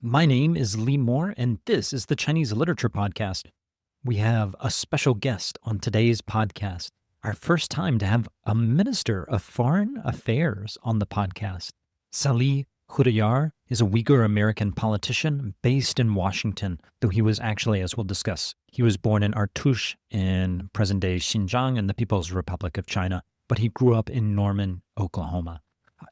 My name is Lee Moore, and this is the Chinese Literature Podcast. We have a special guest on today's podcast, our first time to have a Minister of Foreign Affairs on the podcast. Salih Hudayar is a Uyghur American politician based in Washington, though he was actually, as we'll discuss, he was born in Artush in present-day Xinjiang in the People's Republic of China, but he grew up in Norman, Oklahoma.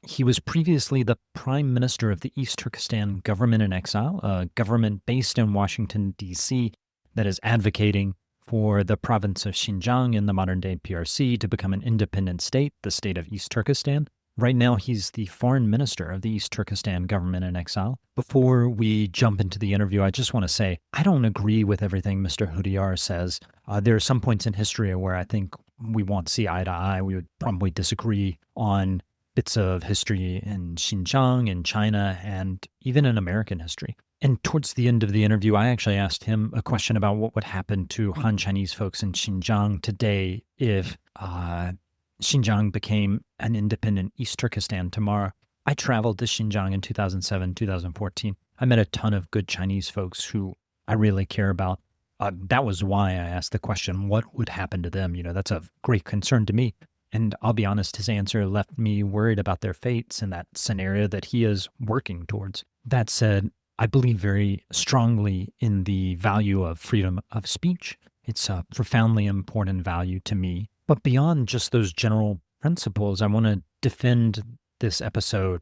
He was previously the Prime Minister of the East Turkestan Government-in-Exile, a government based in Washington, D.C., that is advocating for the province of Xinjiang in the modern-day PRC to become an independent state, the state of East Turkestan. Right now, he's the Foreign Minister of the East Turkestan Government-in-Exile. Before we jump into the interview, I just want to say I don't agree with everything Mr. Hudayar says. There are some points in history where I think we won't see eye to eye. We would probably disagree on bits of history in Xinjiang, in China, and even in American history. And towards the end of the interview, I actually asked him a question about what would happen to Han Chinese folks in Xinjiang today if Xinjiang became an independent East Turkestan tomorrow. I traveled to Xinjiang in 2007, 2014. I met a ton of good Chinese folks who I really care about. That was why I asked the question, what would happen to them? That's of great concern to me. And I'll be honest, his answer left me worried about their fates in that scenario that he is working towards. That said, I believe very strongly in the value of freedom of speech. It's a profoundly important value to me. But beyond just those general principles, I want to defend this episode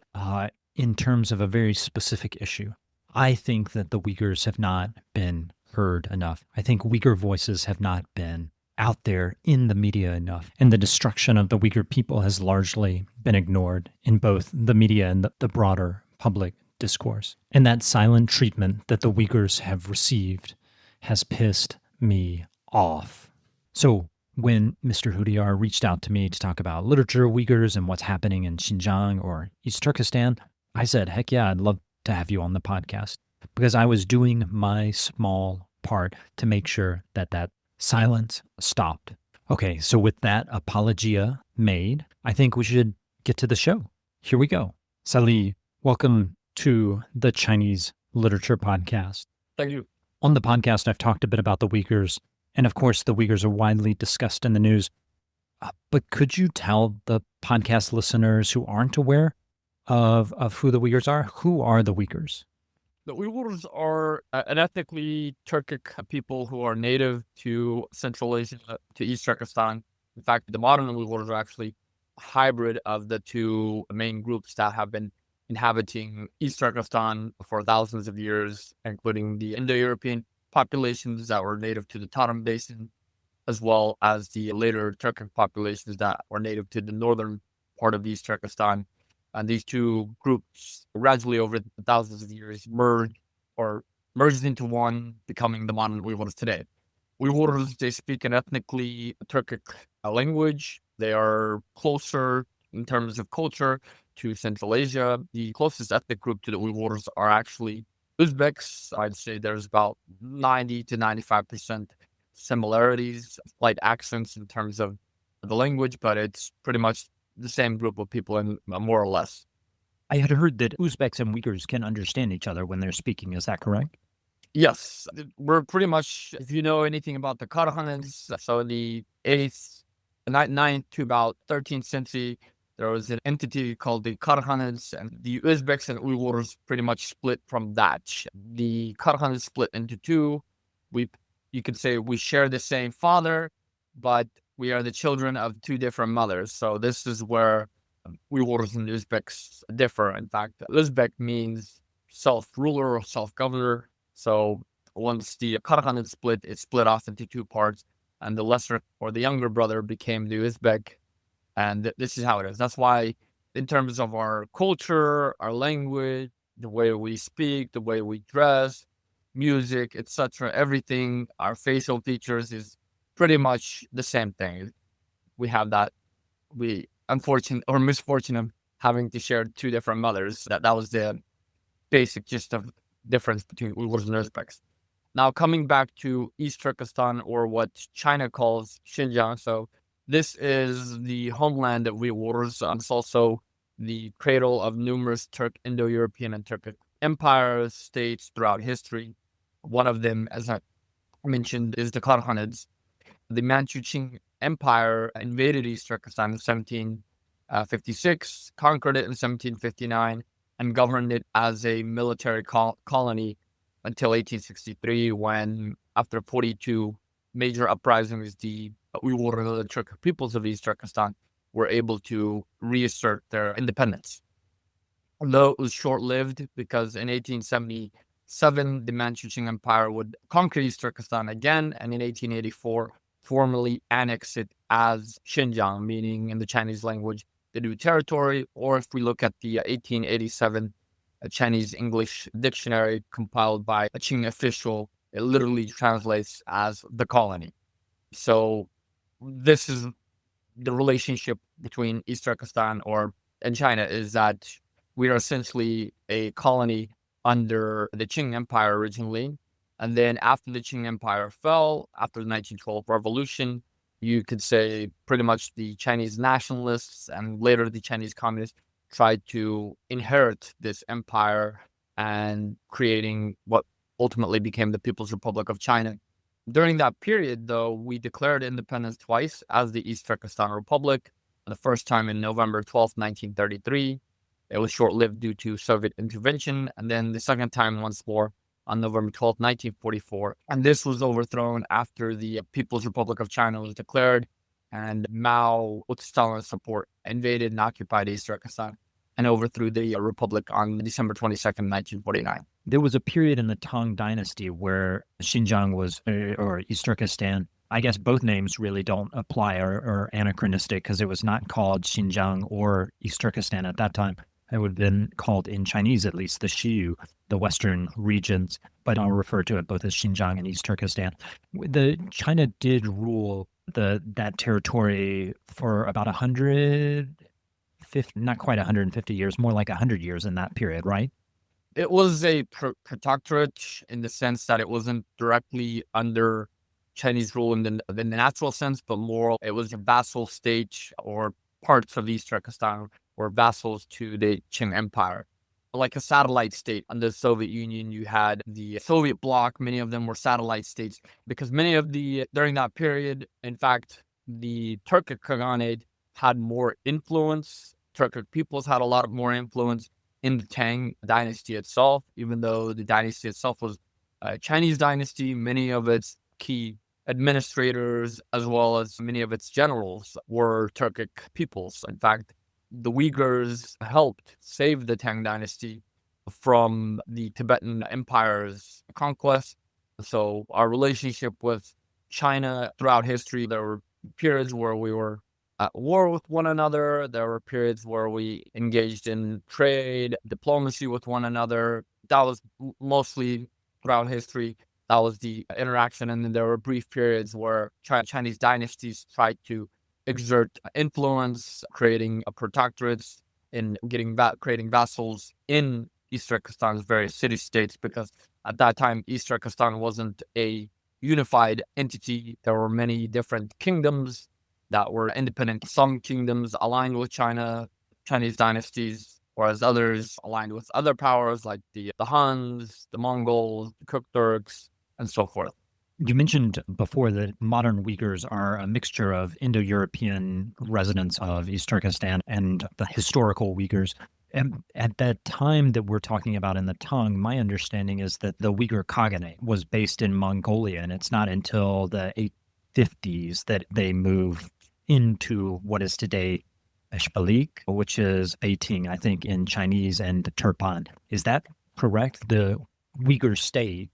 in terms of a very specific issue. I think that the Uyghurs have not been heard enough. I think Uyghur voices have not been out there in the media enough. And the destruction of the Uyghur people has largely been ignored in both the media and the broader public discourse. And that silent treatment that the Uyghurs have received has pissed me off. So when Mr. Hudayar reached out to me to talk about literature Uyghurs and what's happening in Xinjiang or East Turkestan, I said, heck yeah, I'd love to have you on the podcast, because I was doing my small part to make sure that silence stopped. Okay, so with that apologia made, I think we should get to the show. Here we go. Salih, welcome to the Chinese Literature Podcast. Thank you. On the podcast, I've talked a bit about the Uyghurs, and of course, the Uyghurs are widely discussed in the news. But could you tell the podcast listeners who aren't aware of who the Uyghurs are? Who are the Uyghurs? The Uyghurs are an ethnically Turkic people who are native to Central Asia, to East Turkestan. In fact, the modern Uyghurs are actually a hybrid of the two main groups that have been inhabiting East Turkestan for thousands of years, including the Indo-European populations that were native to the Tarim Basin, as well as the later Turkic populations that were native to the northern part of East Turkestan. And these two groups gradually over thousands of years merged into one, becoming the modern Uyghurs today. Uyghurs, they speak an ethnically Turkic language. They are closer in terms of culture to Central Asia. The closest ethnic group to the Uyghurs are actually Uzbeks. I'd say there's about 90 to 95% similarities, slight accents in terms of the language, but it's pretty much the same group of people, and more or less. I had heard that Uzbeks and Uyghurs can understand each other when they're speaking. Is that correct? Yes. We're pretty much, if you know anything about the Karhanids, so in the 9th to about 13th century, there was an entity called the Karhanids, and the Uzbeks and Uyghurs pretty much split from that. The Karhanids split into two. You could say we share the same father, but we are the children of two different mothers. So this is where Uyghurs and Uzbeks differ. In fact, Uzbek means self-ruler or self-governor. So once the Karhanid split, it split off into two parts, and the lesser or the younger brother became the Uzbek. And this is how it is. That's why in terms of our culture, our language, the way we speak, the way we dress, music, etc., everything, our facial features is pretty much the same thing. We have that misfortune of having to share two different mothers. That was the basic gist of difference between Uyghurs and Uzbeks. Now coming back to East Turkestan, or what China calls Xinjiang. So this is the homeland of Uyghurs. It's also the cradle of numerous Indo-European and Turkic empire states throughout history. One of them, as I mentioned, is the Karakhanids. The Manchu Qing Empire invaded East Turkestan in 1756, conquered it in 1759, and governed it as a military colony until 1863, when, after 42 major uprisings, the Uyghur and the Turkic peoples of East Turkestan were able to reassert their independence. Although it was short-lived, because in 1877, the Manchu Qing Empire would conquer East Turkestan again, and in 1884, formally annex it as Xinjiang, meaning in the Chinese language, the new territory. Or if we look at the 1887 Chinese English dictionary compiled by a Qing official, it literally translates as the colony. So this is the relationship between East Turkestan and China, is that we are essentially a colony under the Qing Empire originally. And then after the Qing Empire fell, after the 1912 revolution, you could say pretty much the Chinese nationalists and later the Chinese communists tried to inherit this empire and creating what ultimately became the People's Republic of China. During that period, though, we declared independence twice as the East Turkestan Republic. The first time in November 12th, 1933. It was short-lived due to Soviet intervention. And then the second time once more on November 12th, 1944. And this was overthrown after the People's Republic of China was declared and Mao, with Stalin's support, invaded and occupied East Turkestan and overthrew the republic on December 22nd, 1949. There was a period in the Tang Dynasty where Xinjiang was, or East Turkestan, I guess both names really don't apply or are anachronistic, because it was not called Xinjiang or East Turkestan at that time. It would have been called, in Chinese at least, the Xiyu, the western regions, but I'll refer to it both as Xinjiang and East Turkestan. China did rule that territory for about 150, not quite 150 years, more like 100 years in that period, right? It was a protectorate in the sense that it wasn't directly under Chinese rule in the natural sense, but more it was a vassal state, or parts of East Turkestan were vassals to the Qing Empire. Like a satellite state under the Soviet Union, you had the Soviet bloc. Many of them were satellite states because during that period, in fact, the Turkic Khaganate had more influence. Turkic peoples had a lot of more influence in the Tang dynasty itself, even though the dynasty itself was a Chinese dynasty. Many of its key administrators, as well as many of its generals, were Turkic peoples. In fact, the Uyghurs helped save the Tang dynasty from the Tibetan Empire's conquest. So our relationship with China throughout history, there were periods where we were at war with one another. There were periods where we engaged in trade, diplomacy with one another. That was mostly throughout history. That was the interaction. And then there were brief periods where Chinese dynasties tried to exert influence, creating a protectorates and creating vassals in East Turkestan's various city-states, because at that time, East Turkestan wasn't a unified entity. There were many different kingdoms that were independent. Some kingdoms aligned with Chinese dynasties, whereas others aligned with other powers like the Huns, the Mongols, the Cook Turks, and so forth. You mentioned before that modern Uyghurs are a mixture of Indo-European residents of East Turkestan and the historical Uyghurs. And at that time that we're talking about in the Tang, my understanding is that the Uyghur Khaganate was based in Mongolia, and it's not until the 850s that they move into what is today Ishbalik, which is Beijing, I think, in Chinese, and Turpan. Is that correct? The Uyghur state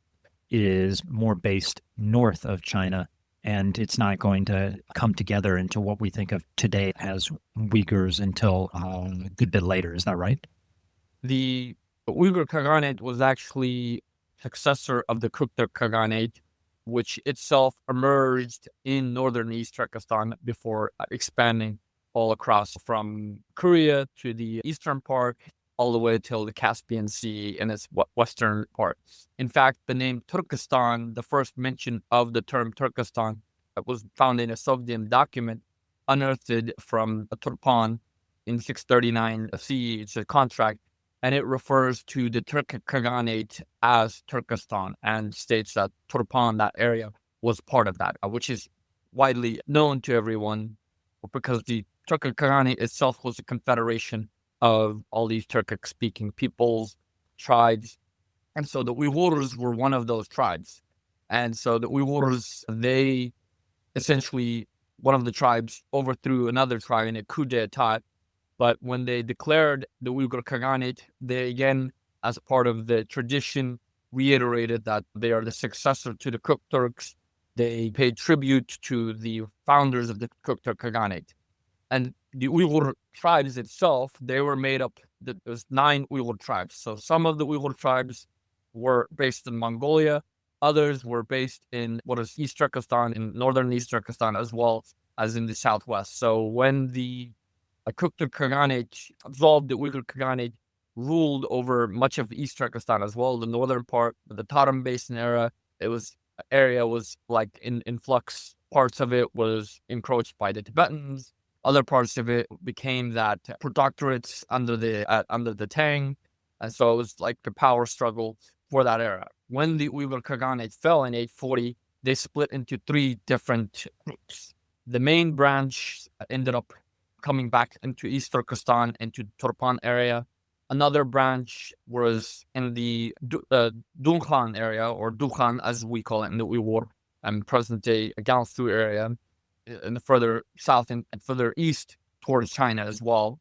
is more based north of China, and it's not going to come together into what we think of today as Uyghurs until a good bit later. Is that right? The Uyghur Khaganate was actually successor of the Kuktur Khaganate, which itself emerged in northern East Turkestan before expanding all across from Korea to the eastern part, all the way till the Caspian Sea in its western parts. In fact, the name Turkestan, the first mention of the term Turkestan, was found in a Soviet document unearthed from Turpan in 639 CE. It's a contract, and it refers to the Turkic Khaganate as Turkestan and states that Turpan, that area, was part of that, which is widely known to everyone because the Turkic Khaganate itself was a confederation of all these Turkic-speaking peoples, tribes. And so the Uyghurs were one of those tribes. And so the Uyghurs, they essentially, one of the tribes overthrew another tribe in a coup d'etat. But when they declared the Uyghur Khaganate, they again, as a part of the tradition, reiterated that they are the successor to the Kök Turks. They paid tribute to the founders of the Kök Turk Khaganate. And the Uyghur tribes itself, they were made up, there was 9 Uyghur tribes. So some of the Uyghur tribes were based in Mongolia. Others were based in what is East Turkestan, in northern East Turkestan, as well as in the southwest. So when the Kök Turk Khaganate absolved the Uyghur Khaganate, ruled over much of East Turkestan as well, the northern part, the Tarim Basin area was like in flux. Parts of it was encroached by the Tibetans. Other parts of it became that protectorates under the Tang, and so it was like the power struggle for that era. When the Uyghur Khaganate fell in 840, they split into 3 different groups. The main branch ended up coming back into East Turkestan, into Turpan area. Another branch was in the Dunghan area, or Dukhan as we call it in the Uyghur, and present-day Gansu area, in the further south and further east towards China as well.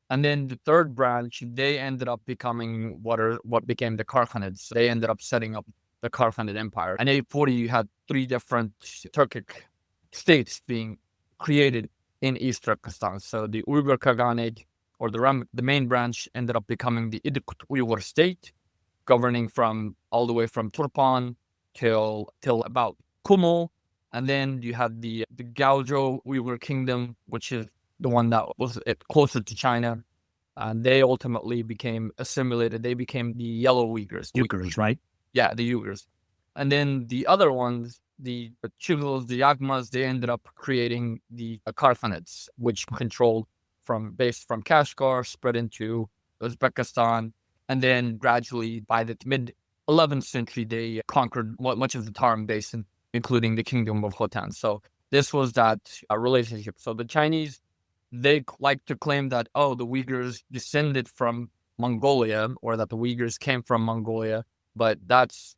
And then the third branch, they ended up becoming what became the Karkhanids. They ended up setting up the Karkhanid Empire. In 840, you had 3 different Turkic states being created in East Turkestan. So the Uyghur Khaganate, or the main branch, ended up becoming the Idikut Uyghur state, governing all the way from Turpan till about Kumo. And then you had the Gaozhou Uyghur Kingdom, which is the one that was closer to China. And they ultimately became assimilated. They became the Yellow Uyghurs. Uyghurs, right? Yeah, the Uyghurs. And then the other ones, the Chugals, the Yagmas, they ended up creating the Karkhanids, which controlled based from Kashgar, spread into Uzbekistan. And then gradually, by the mid-11th century, they conquered much of the Tarim Basin, including the Kingdom of Khotan. So this was that relationship. So the Chinese, they like to claim that, the Uyghurs descended from Mongolia, or that the Uyghurs came from Mongolia. But that's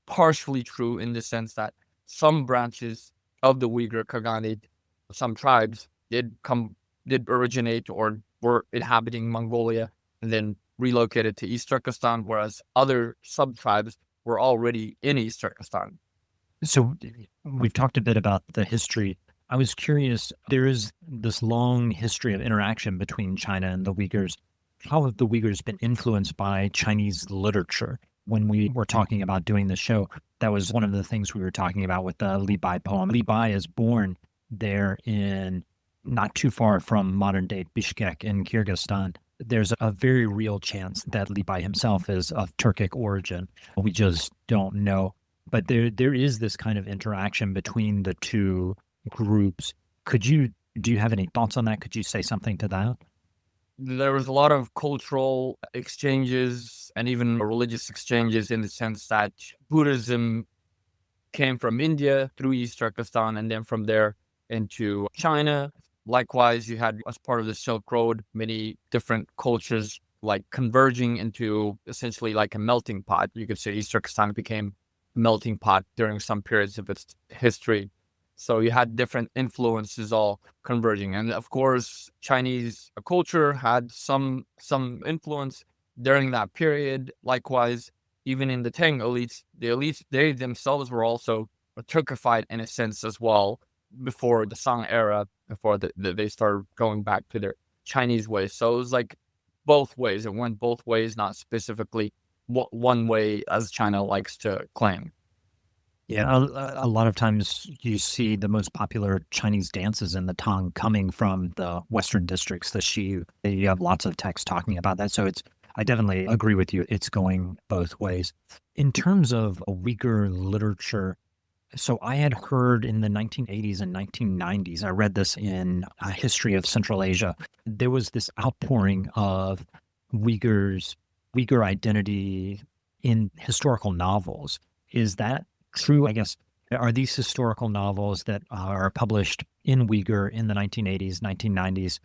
partially true in the sense that some branches of the Uyghur Khaganate, some tribes did originate or were inhabiting Mongolia and then relocated to East Turkestan, whereas other sub-tribes were already in East Turkestan. So we've talked a bit about the history. I was curious, there is this long history of interaction between China and the Uyghurs. How have the Uyghurs been influenced by Chinese literature? When we were talking about doing the show, that was one of the things we were talking about with the Li Bai poem. Li Bai is born there in not too far from modern-day Bishkek in Kyrgyzstan. There's a very real chance that Li Bai himself is of Turkic origin. We just don't know. But there is this kind of interaction between the two groups. Do you have any thoughts on that? Could you say something to that? There was a lot of cultural exchanges and even religious exchanges, in the sense that Buddhism came from India through East Turkestan and then from there into China. Likewise, you had, as part of the Silk Road, many different cultures like converging into essentially like a melting pot. You could say East Turkestan became a melting pot during some periods of its history. So you had different influences all converging. And of course, Chinese culture had some influence during that period. Likewise, even in the Tang elites, they themselves were also Turkified in a sense as well, before the Song era, before they started going back to their Chinese ways. So it was like both ways. It went both ways, not specifically one way, as China likes to claim. Yeah, a lot of times you see the most popular Chinese dances in the Tang coming from the Western districts, the Xiyu. You have lots of text talking about that. So I definitely agree with you. It's going both ways. In terms of Uyghur literature, so I had heard in the 1980s and 1990s, I read this in a history of Central Asia, there was this outpouring of Uyghurs Uyghur identity in historical novels. Is that true? I guess, are these historical novels that are published in Uyghur in the 1980s, 1990s,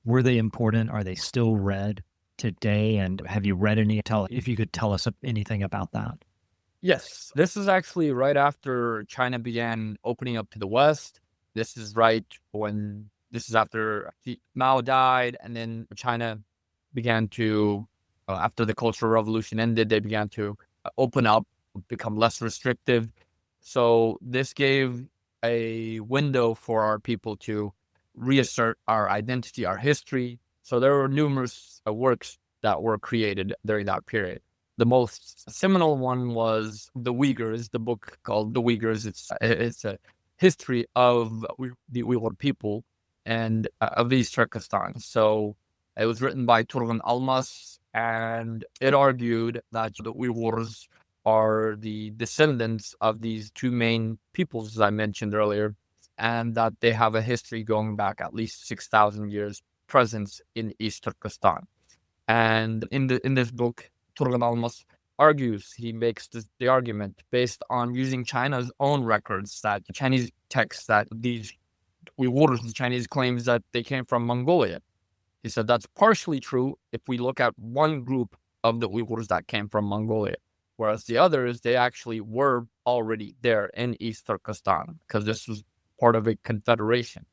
were they important? Are they still read today? And have you read any? If you could tell us anything about that. Yes, this is actually right after China began opening up to the West. This is after Mao died, and then China began to, after the Cultural Revolution ended, they began to open up, become less restrictive. So this gave a window for our people to reassert our identity, our history. So there were numerous works that were created during that period. The most seminal one was The Uyghurs, the book called The Uyghurs. It's a history of the Uyghur people and of East Turkestan. So it was written by Turgan Almas, and it argued that the Uyghurs are the descendants of these two main peoples, as I mentioned earlier, and that they have a history going back at least 6,000 years presence in East Turkestan. And in this book, Turgan Almas he makes the argument based on using China's own records, that Chinese texts, that these Uyghurs, the Chinese claims that they came from Mongolia. He said that's partially true if we look at one group of the Uyghurs that came from Mongolia, whereas the others, they actually were already there in East Turkestan because this was part of a confederation.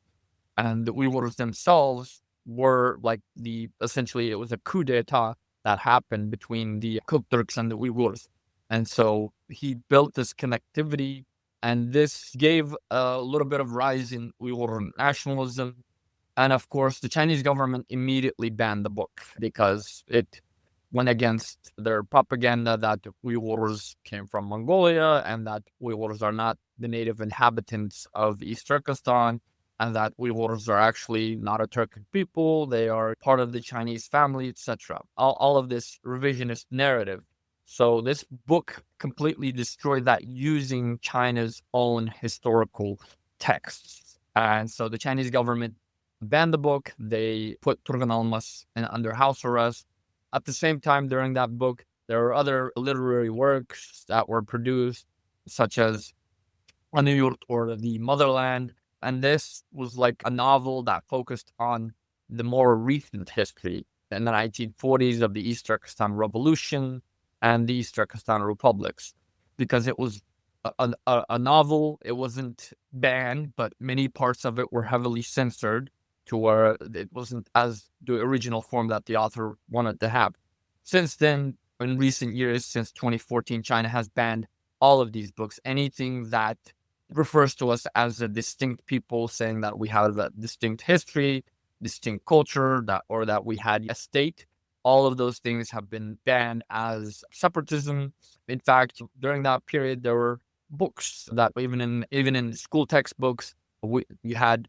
And the Uyghurs themselves were essentially it was a coup d'etat that happened between the Turks and the Uyghurs. And so he built this connectivity, and this gave a little bit of rise in Uyghur nationalism. And of course, the Chinese government immediately banned the book because it went against their propaganda that the Uyghurs came from Mongolia and that Uyghurs are not the native inhabitants of East Turkestan, and that Uyghurs are actually not a Turkic people. They are part of the Chinese family, etc. All of this revisionist narrative. So this book completely destroyed that using China's own historical texts. And so the Chinese government banned the book. They put Turgan Almas under house arrest. At the same time, during that book, there were other literary works that were produced, such as Anuyurt, or The Motherland. And this was like a novel that focused on the more recent history in the 1940s of the East Turkestan Revolution and the East Turkestan Republics, because it was a novel. It wasn't banned, but many parts of it were heavily censored to where it wasn't as the original form that the author wanted to have. Since then, in recent years, since 2014, China has banned all of these books. Anything that refers to us as a distinct people, saying that we have a distinct history, distinct culture, that we had a state. All of those things have been banned as separatism. In fact, during that period, there were books that even in school textbooks, you had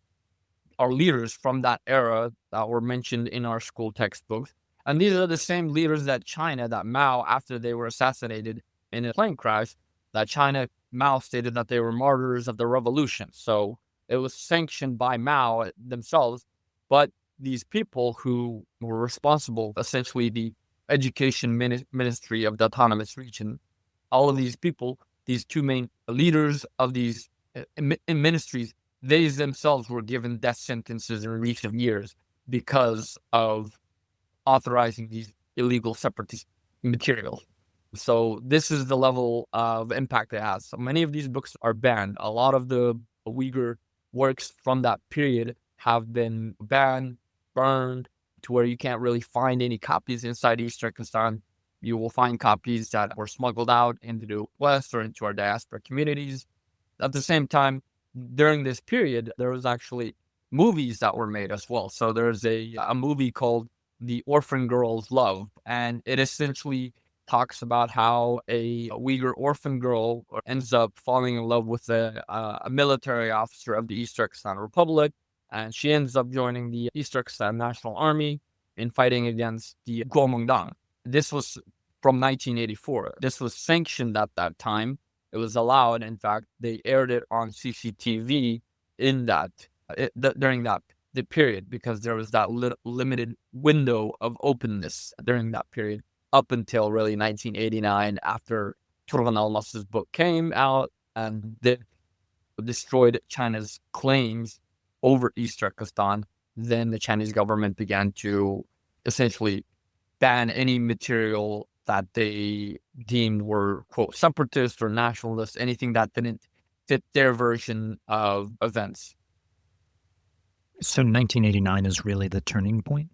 our leaders from that era that were mentioned in our school textbooks. And these are the same leaders that Mao, after they were assassinated in a plane crash, Mao stated that they were martyrs of the revolution. So it was sanctioned by Mao themselves. But these people who were responsible, essentially the education ministry of the autonomous region, all of these people, these two main leaders of these ministries, they themselves were given death sentences in recent years because of authorizing these illegal separatist materials. So this is the level of impact it has. So many of these books are banned. A lot of the Uyghur works from that period have been banned, burned, to where you can't really find any copies inside East Turkestan. You will find copies that were smuggled out into the West or into our diaspora communities. At the same time, during this period, there was actually movies that were made as well. So there's a movie called The Orphan Girl's Love, and it essentially talks about how a Uyghur orphan girl ends up falling in love with a military officer of the East Turkestan Republic, and she ends up joining the East Turkestan National Army in fighting against the Kuomintang. This was from 1984. This was sanctioned at that time. It was allowed. In fact, they aired it on CCTV during that the period, because there was that limited window of openness during that period up until really 1989, after Turhan Almas's book came out and they destroyed China's claims over East Turkestan. Then the Chinese government began to essentially ban any material that they deemed were, quote, separatist or nationalist, anything that didn't fit their version of events. So 1989 is really the turning point?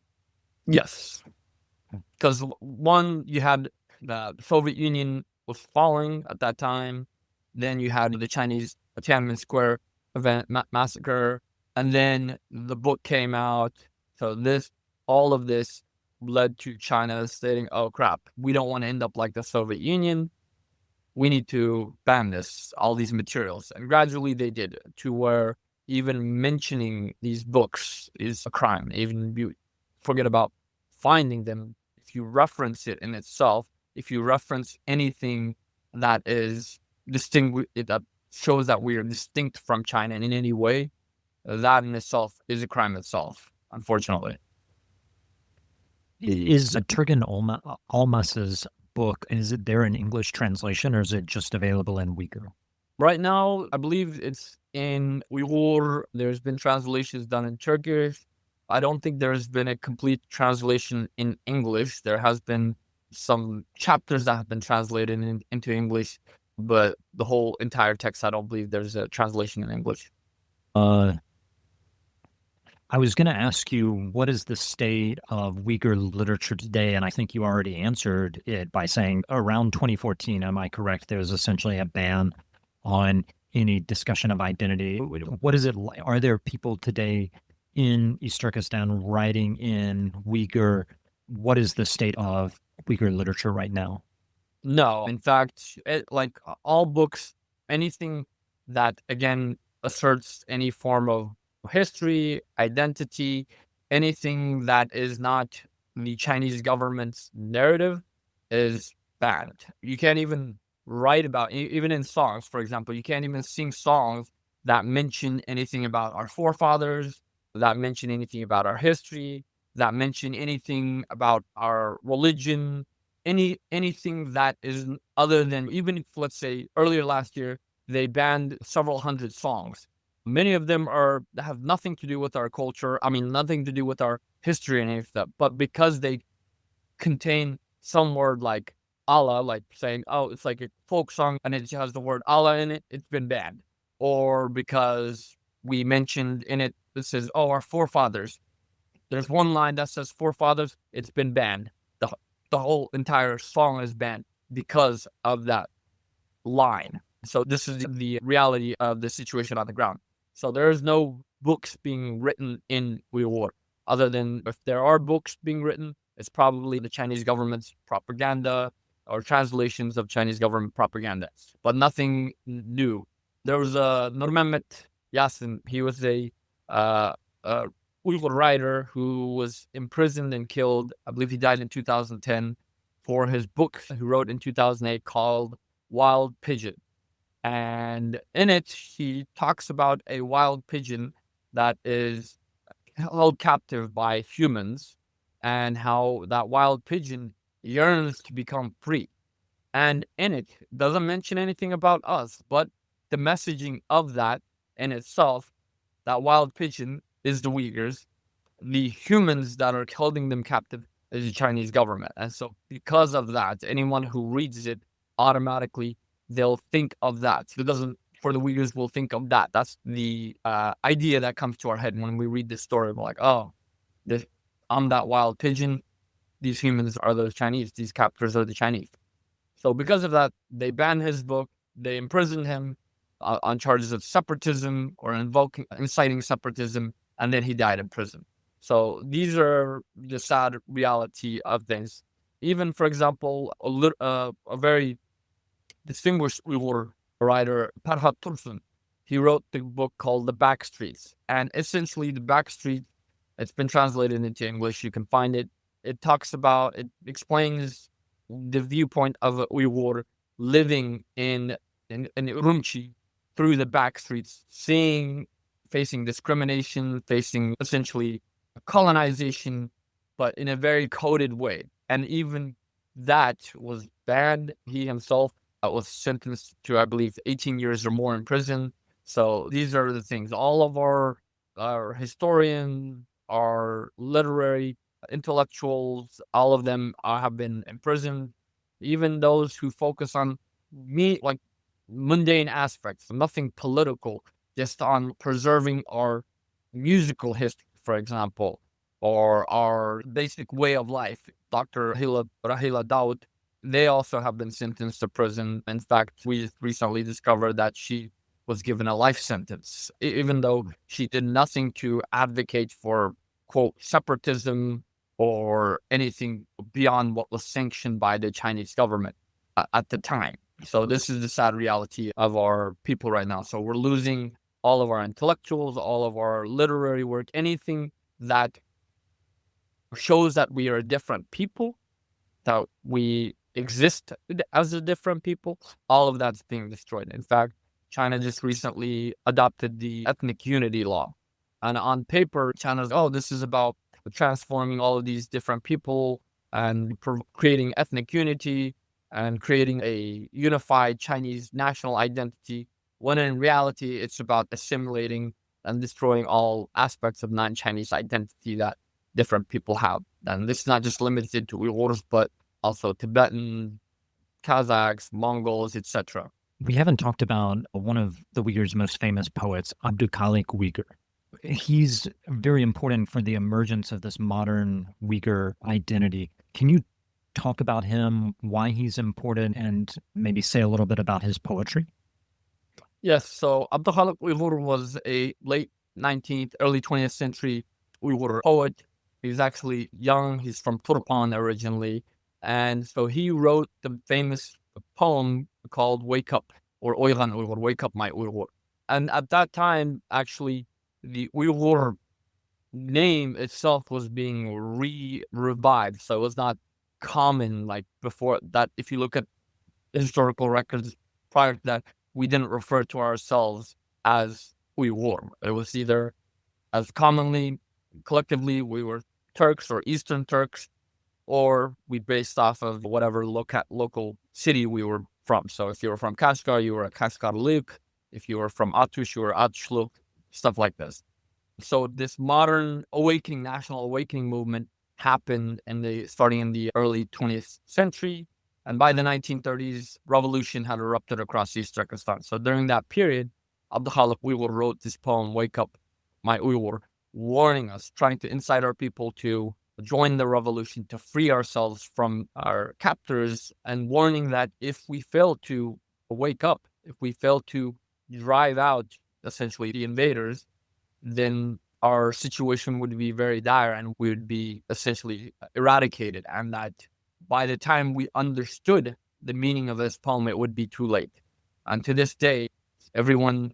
Yes. Because one, you had the Soviet Union was falling at that time. Then you had the Chinese Tiananmen Square event massacre, and then the book came out. So all of this led to China stating, "Oh crap, we don't want to end up like the Soviet Union. We need to ban all these materials." And gradually they did, to where even mentioning these books is a crime. Even you forget about finding them. If you reference it in itself, if you reference anything that is distinct, that shows that we are distinct from China in any way, that in itself is a crime itself, unfortunately. Is Turgan Almas's book, is it there in English translation, or is it just available in Uyghur? Right now, I believe it's in Uyghur. There's been translations done in Turkish. I don't think there's been a complete translation in English. There has been some chapters that have been translated into English, but the whole entire text, I don't believe there's a translation in English. I was going to ask you, what is the state of Uyghur literature today? And I think you already answered it by saying around 2014, am I correct? There was essentially a ban on any discussion of identity. What is it like? Are there people today in East Turkestan writing in Uyghur? What is the state of Uyghur literature right now? No, in fact, like all books, anything that again asserts any form of history, identity, anything that is not the Chinese government's narrative is banned. You can't even write about, even in songs, for example, you can't even sing songs that mention anything about our forefathers, that mention anything about our history, that mention anything about our religion, anything that is other than, even if, let's say, earlier last year, they banned several hundred songs. Many of them have nothing to do with our culture. I mean, nothing to do with our history and anything. But because they contain some word like Allah, like saying, "Oh, it's like a folk song and it has the word Allah in it," it's been banned. Or because we mentioned in it, this says, "Oh, our forefathers." There's one line that says forefathers, it's been banned. The whole entire song is banned because of that line. So this is the reality of the situation on the ground. So there's no books being written in Uyghur, other than if there are books being written, it's probably the Chinese government's propaganda or translations of Chinese government propaganda, but nothing new. There was a Nur Mehmet Yasin. He was a Uyghur writer who was imprisoned and killed. I believe he died in 2010 for his book he wrote in 2008 called Wild Pigeon. And in it, he talks about a wild pigeon that is held captive by humans and how that wild pigeon yearns to become free. And in it, doesn't mention anything about us, but the messaging of that in itself, that wild pigeon is the Uyghurs. The humans that are holding them captive is the Chinese government. And so because of that, anyone who reads it automatically, they'll think of that. It doesn't, for the Uyghurs, will think of that. That's the idea that comes to our head when we read this story. We're like, oh, I'm that wild pigeon. These humans are the Chinese. These captors are the Chinese. So because of that, they banned his book. They imprisoned him on charges of separatism or inciting separatism, and then he died in prison. So these are the sad reality of things. Even, for example, a very distinguished Uyghur writer, Farhat Tursun, he wrote the book called The Back Streets. And essentially, The Back Street, it's been translated into English. You can find it. It explains the viewpoint of a Uyghur living in Urumqi through the back streets, seeing facing discrimination, facing essentially colonization, but in a very coded way. And even that was banned. He himself was sentenced to, I believe, 18 years or more in prison. So these are the things. All of our historians, our literary intellectuals, all of them have been imprisoned. Even those who focus on like mundane aspects, nothing political, just on preserving our musical history, for example, or our basic way of life. Dr. Rahila Dawood, they also have been sentenced to prison. In fact, we recently discovered that she was given a life sentence, even though she did nothing to advocate for, quote, separatism or anything beyond what was sanctioned by the Chinese government at the time. So this is the sad reality of our people right now. So we're losing all of our intellectuals, all of our literary work, anything that shows that we are a different people, that we exist as a different people, all of that's being destroyed. In fact, China just recently adopted the ethnic unity law. And on paper, China's, oh, this is about transforming all of these different people and creating ethnic unity and creating a unified Chinese national identity, when in reality, it's about assimilating and destroying all aspects of non-Chinese identity that different people have. And this is not just limited to Uyghurs, but also Tibetan, Kazakhs, Mongols, etc. We haven't talked about one of the Uyghurs' most famous poets, Abdulkhalik Uyghur. He's very important for the emergence of this modern Uyghur identity. Can you talk about him, why he's important, and maybe say a little bit about his poetry? Yes, so Abdulkhalik Uyghur was a late 19th, early 20th century Uyghur poet. He's actually young. He's from Turpan originally. And so he wrote the famous poem called Wake Up, or Oygan Uyghur, Wake Up My Uyghur. And at that time, actually, the Uyghur name itself was being revived. So it was not common like before that. If you look at historical records prior to that, we didn't refer to ourselves as Uyghur. It was either as commonly, collectively, we were Turks or Eastern Turks, or we based off of whatever local city we were from. So if you were from Kashgar, you were a Kashgarlik. If you were from Atush, you were Atuşluk, stuff like this. So this modern awakening, national awakening movement happened starting in the early 20th century. And by the 1930s, revolution had erupted across East Turkestan. So during that period, Abdulkhalik Uyghur wrote this poem, Wake Up My Uyghur, warning us, trying to incite our people to join the revolution, to free ourselves from our captors, and warning that if we fail to wake up, if we fail to drive out essentially the invaders, then our situation would be very dire and we would be essentially eradicated. And that by the time we understood the meaning of this poem, it would be too late. And to this day, everyone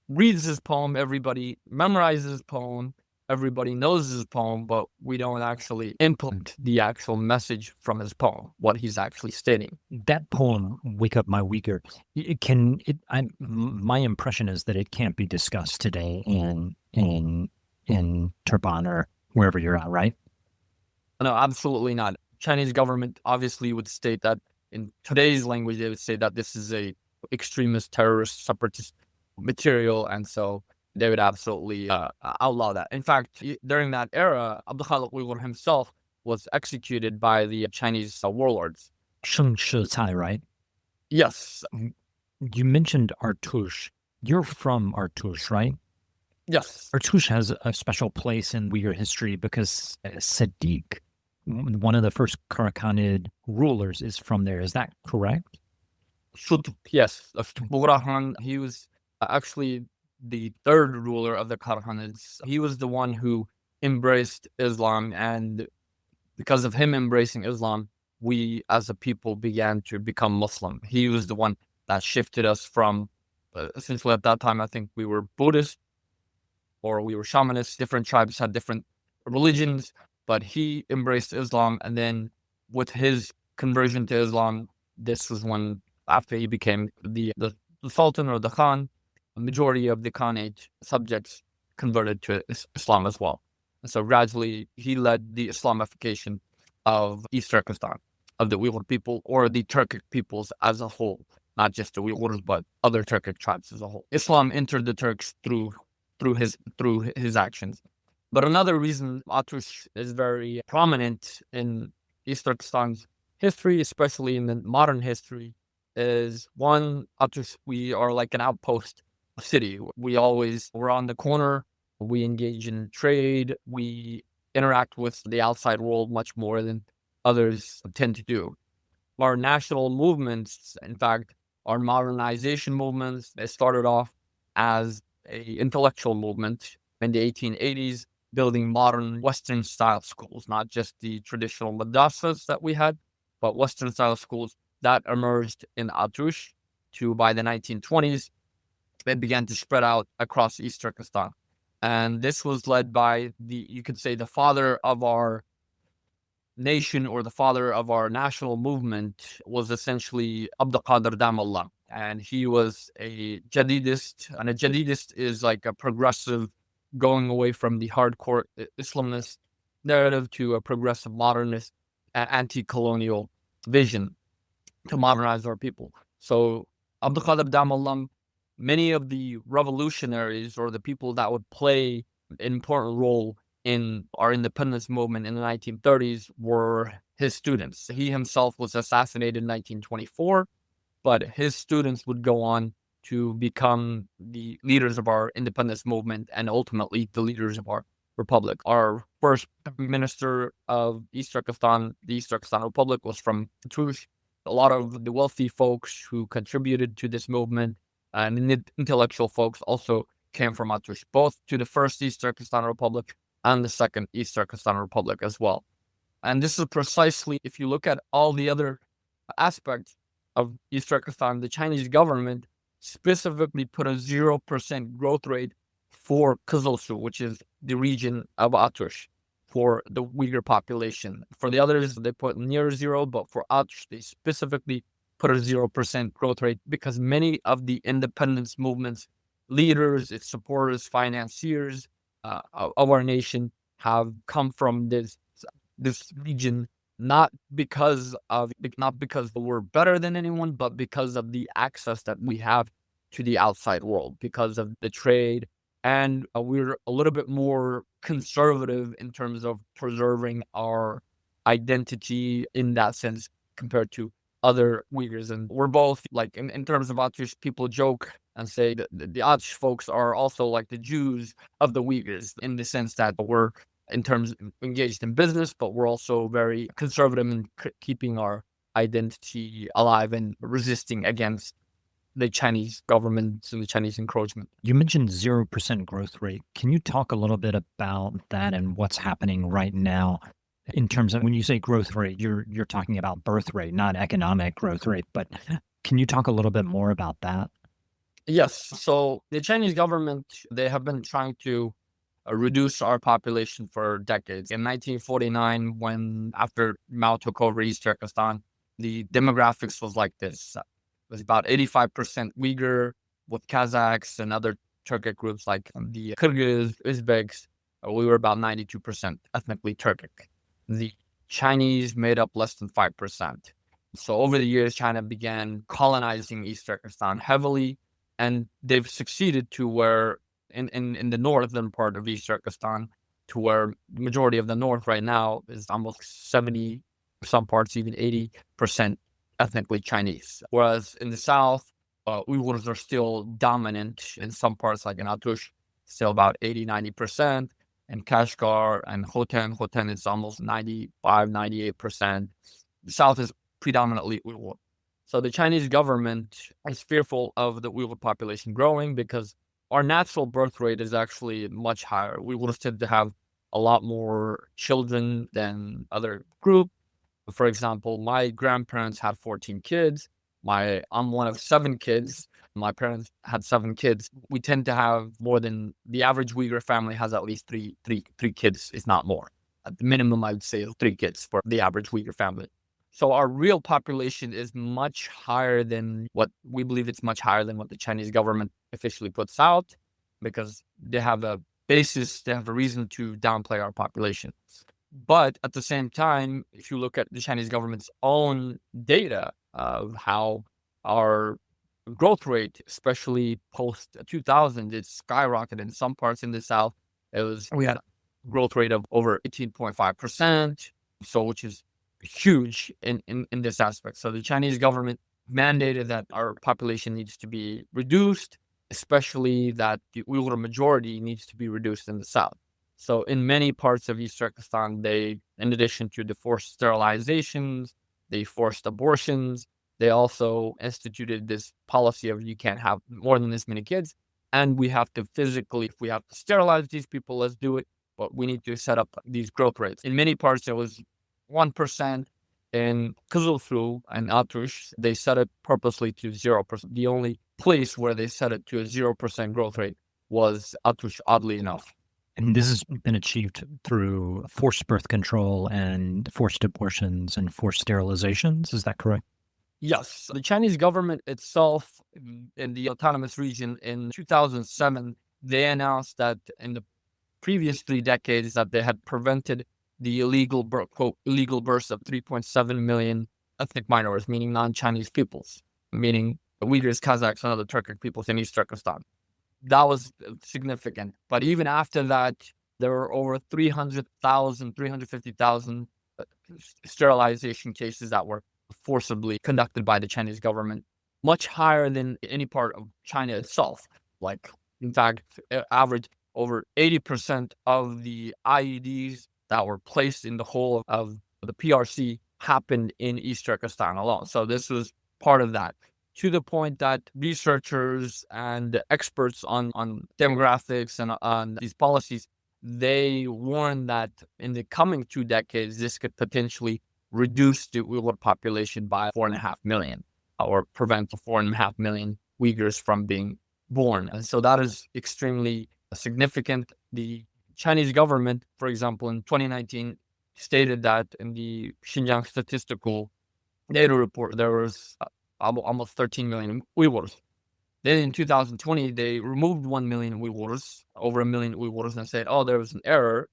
reads this poem, everybody memorizes this poem, everybody knows his poem, but we don't actually implement the actual message from his poem, what he's actually stating. That poem, "Wake Up My Uyghur," my impression is that it can't be discussed today in Turban or wherever you're at, right? No, absolutely not. Chinese government obviously would state that in today's language, they would say that this is a extremist, terrorist, separatist material, and so they would absolutely outlaw that. In fact, during that era, Abdulkhalik Uyghur himself was executed by the Chinese warlords. Sheng Shi Cai, right? Yes. You mentioned Artush. You're from Artush, right? Yes. Artush has a special place in Uyghur history because Sadiq, one of the first Karakhanid rulers, is from there. Is that correct? Yes. Bughra, he was actually the third ruler of the Karakhanids. He was the one who embraced Islam, and because of him embracing Islam, we as a people began to become Muslim. He was the one that shifted us from, essentially at that time, I think we were Buddhist or we were shamanists. Different tribes had different religions, but he embraced Islam. And then with his conversion to Islam, this was when, after he became the Sultan or the Khan, a majority of the Khanate subjects converted to Islam as well. And so gradually he led the Islamification of East Turkestan, of the Uyghur people or the Turkic peoples as a whole, not just the Uyghurs, but other Turkic tribes as a whole. Islam entered the Turks through his actions. But another reason Atush is very prominent in East Turkestan's history, especially in the modern history, is one, Atush, we are like an outpost city. We're on the corner. We engage in trade. We interact with the outside world much more than others tend to do. Our national movements, in fact, our modernization movements, they started off as a intellectual movement in the 1880s, building modern Western style schools, not just the traditional madrasas that we had, but Western style schools that emerged in Atush to by the 1920s. They began to spread out across East Turkestan. And this was led by you could say, the father of our nation or the father of our national movement was essentially Abdulkadir Damallah. And he was a Jadidist. And a Jadidist is like a progressive, going away from the hardcore Islamist narrative to a progressive modernist, anti-colonial vision to modernize our people. So Abdulkadir Damallah, many of the revolutionaries or the people that would play an important role in our independence movement in the 1930s were his students. He himself was assassinated in 1924, but his students would go on to become the leaders of our independence movement and ultimately the leaders of our republic. Our first minister of East Turkestan, the East Turkestan Republic, was from Tush. A lot of the wealthy folks who contributed to this movement and the intellectual folks also came from Atush, both to the first East Turkestan Republic and the second East Turkestan Republic as well. And this is precisely, if you look at all the other aspects of East Turkestan, the Chinese government specifically put a 0% growth rate for Kızılsu, which is the region of Atush, for the Uyghur population. For the others, they put near zero, but for Atush, they specifically put a 0% growth rate because many of the independence movements, leaders, its supporters, financiers of our nation have come from this region, not because we're better than anyone, but because of the access that we have to the outside world, because of the trade. And we're a little bit more conservative in terms of preserving our identity in that sense compared to other Uyghurs. And we're both like, in terms of Atush, people joke and say that the Atush folks are also like the Jews of the Uyghurs in the sense that we're in terms engaged in business, but we're also very conservative in keeping our identity alive and resisting against the Chinese government and the Chinese encroachment. You mentioned 0% growth rate. Can you talk a little bit about that and what's happening right now in terms of when you say growth rate, you're talking about birth rate, not economic growth rate, but can you talk a little bit more about that? Yes. So the Chinese government, they have been trying to reduce our population for decades. In 1949, when after Mao took over East Turkestan, the demographics was like this. It was about 85% Uyghur with Kazakhs and other Turkic groups like the Kyrgyz, Uzbeks. We were about 92% ethnically Turkic. The Chinese made up less than 5%. So over the years, China began colonizing East Turkestan heavily, and they've succeeded to where in the northern part of East Turkestan, to where the majority of the north right now is almost 70, some parts even 80% ethnically Chinese. Whereas in the south, Uyghurs are still dominant in some parts, like in Atush, still about 80, 90%. And Kashgar and Hoten is almost 95, 98%. The south is predominantly Uyghur. So the Chinese government is fearful of the Uyghur population growing because our natural birth rate is actually much higher. Uyghurs tend to have a lot more children than other groups. For example, my grandparents had 14 kids. I'm one of 7 kids. My parents had 7 kids. We tend to have more than the average Uyghur family has at least three kids, if not more. At the minimum, I would say 3 kids for the average Uyghur family. So our real population is much higher than what we believe. It's much higher than what the Chinese government officially puts out, because they have a basis, they have a reason to downplay our population. But at the same time, if you look at the Chinese government's own data of how our growth rate, especially post 2000, it skyrocketed. In some parts in the South, we had a growth rate of over 18.5%, so which is huge in this aspect. So the Chinese government mandated that our population needs to be reduced, especially that the Uyghur majority needs to be reduced in the South. So in many parts of East Turkestan, they, in addition to the forced sterilizations, they forced abortions, they also instituted this policy of you can't have more than this many kids. And we have to physically, if we have to sterilize these people, let's do it. But we need to set up these growth rates. In many parts, it was 1%. In Kızılsu and Atush, they set it purposely to 0%. The only place where they set it to a 0% growth rate was Atush, oddly enough. And this has been achieved through forced birth control and forced abortions and forced sterilizations. Is that correct? Yes. The Chinese government itself, in the autonomous region in 2007, they announced that in the previous 3 decades that they had prevented the illegal births of 3.7 million ethnic minorities, meaning non-Chinese peoples, meaning the Uyghurs, Kazakhs, and other Turkic peoples in East Turkestan. That was significant. But even after that, there were over 300,000, 350,000 sterilization cases that were forcibly conducted by the Chinese government, much higher than any part of China itself. Like, in fact, average over 80% of the IEDs that were placed in the whole of the PRC happened in East Turkestan alone. So this was part of that, to the point that researchers and experts on demographics and on these policies, they warn that in the coming 2 decades, this could potentially reduce the Uyghur population by 4.5 million, or prevent the 4.5 million Uyghurs from being born. And so that is extremely significant. The Chinese government, for example, in 2019, stated that in the Xinjiang Statistical Data Report, there was almost 13 million Uyghurs. Then in 2020, they removed 1 million Uyghurs, over 1 million Uyghurs, and said, oh, there was an error,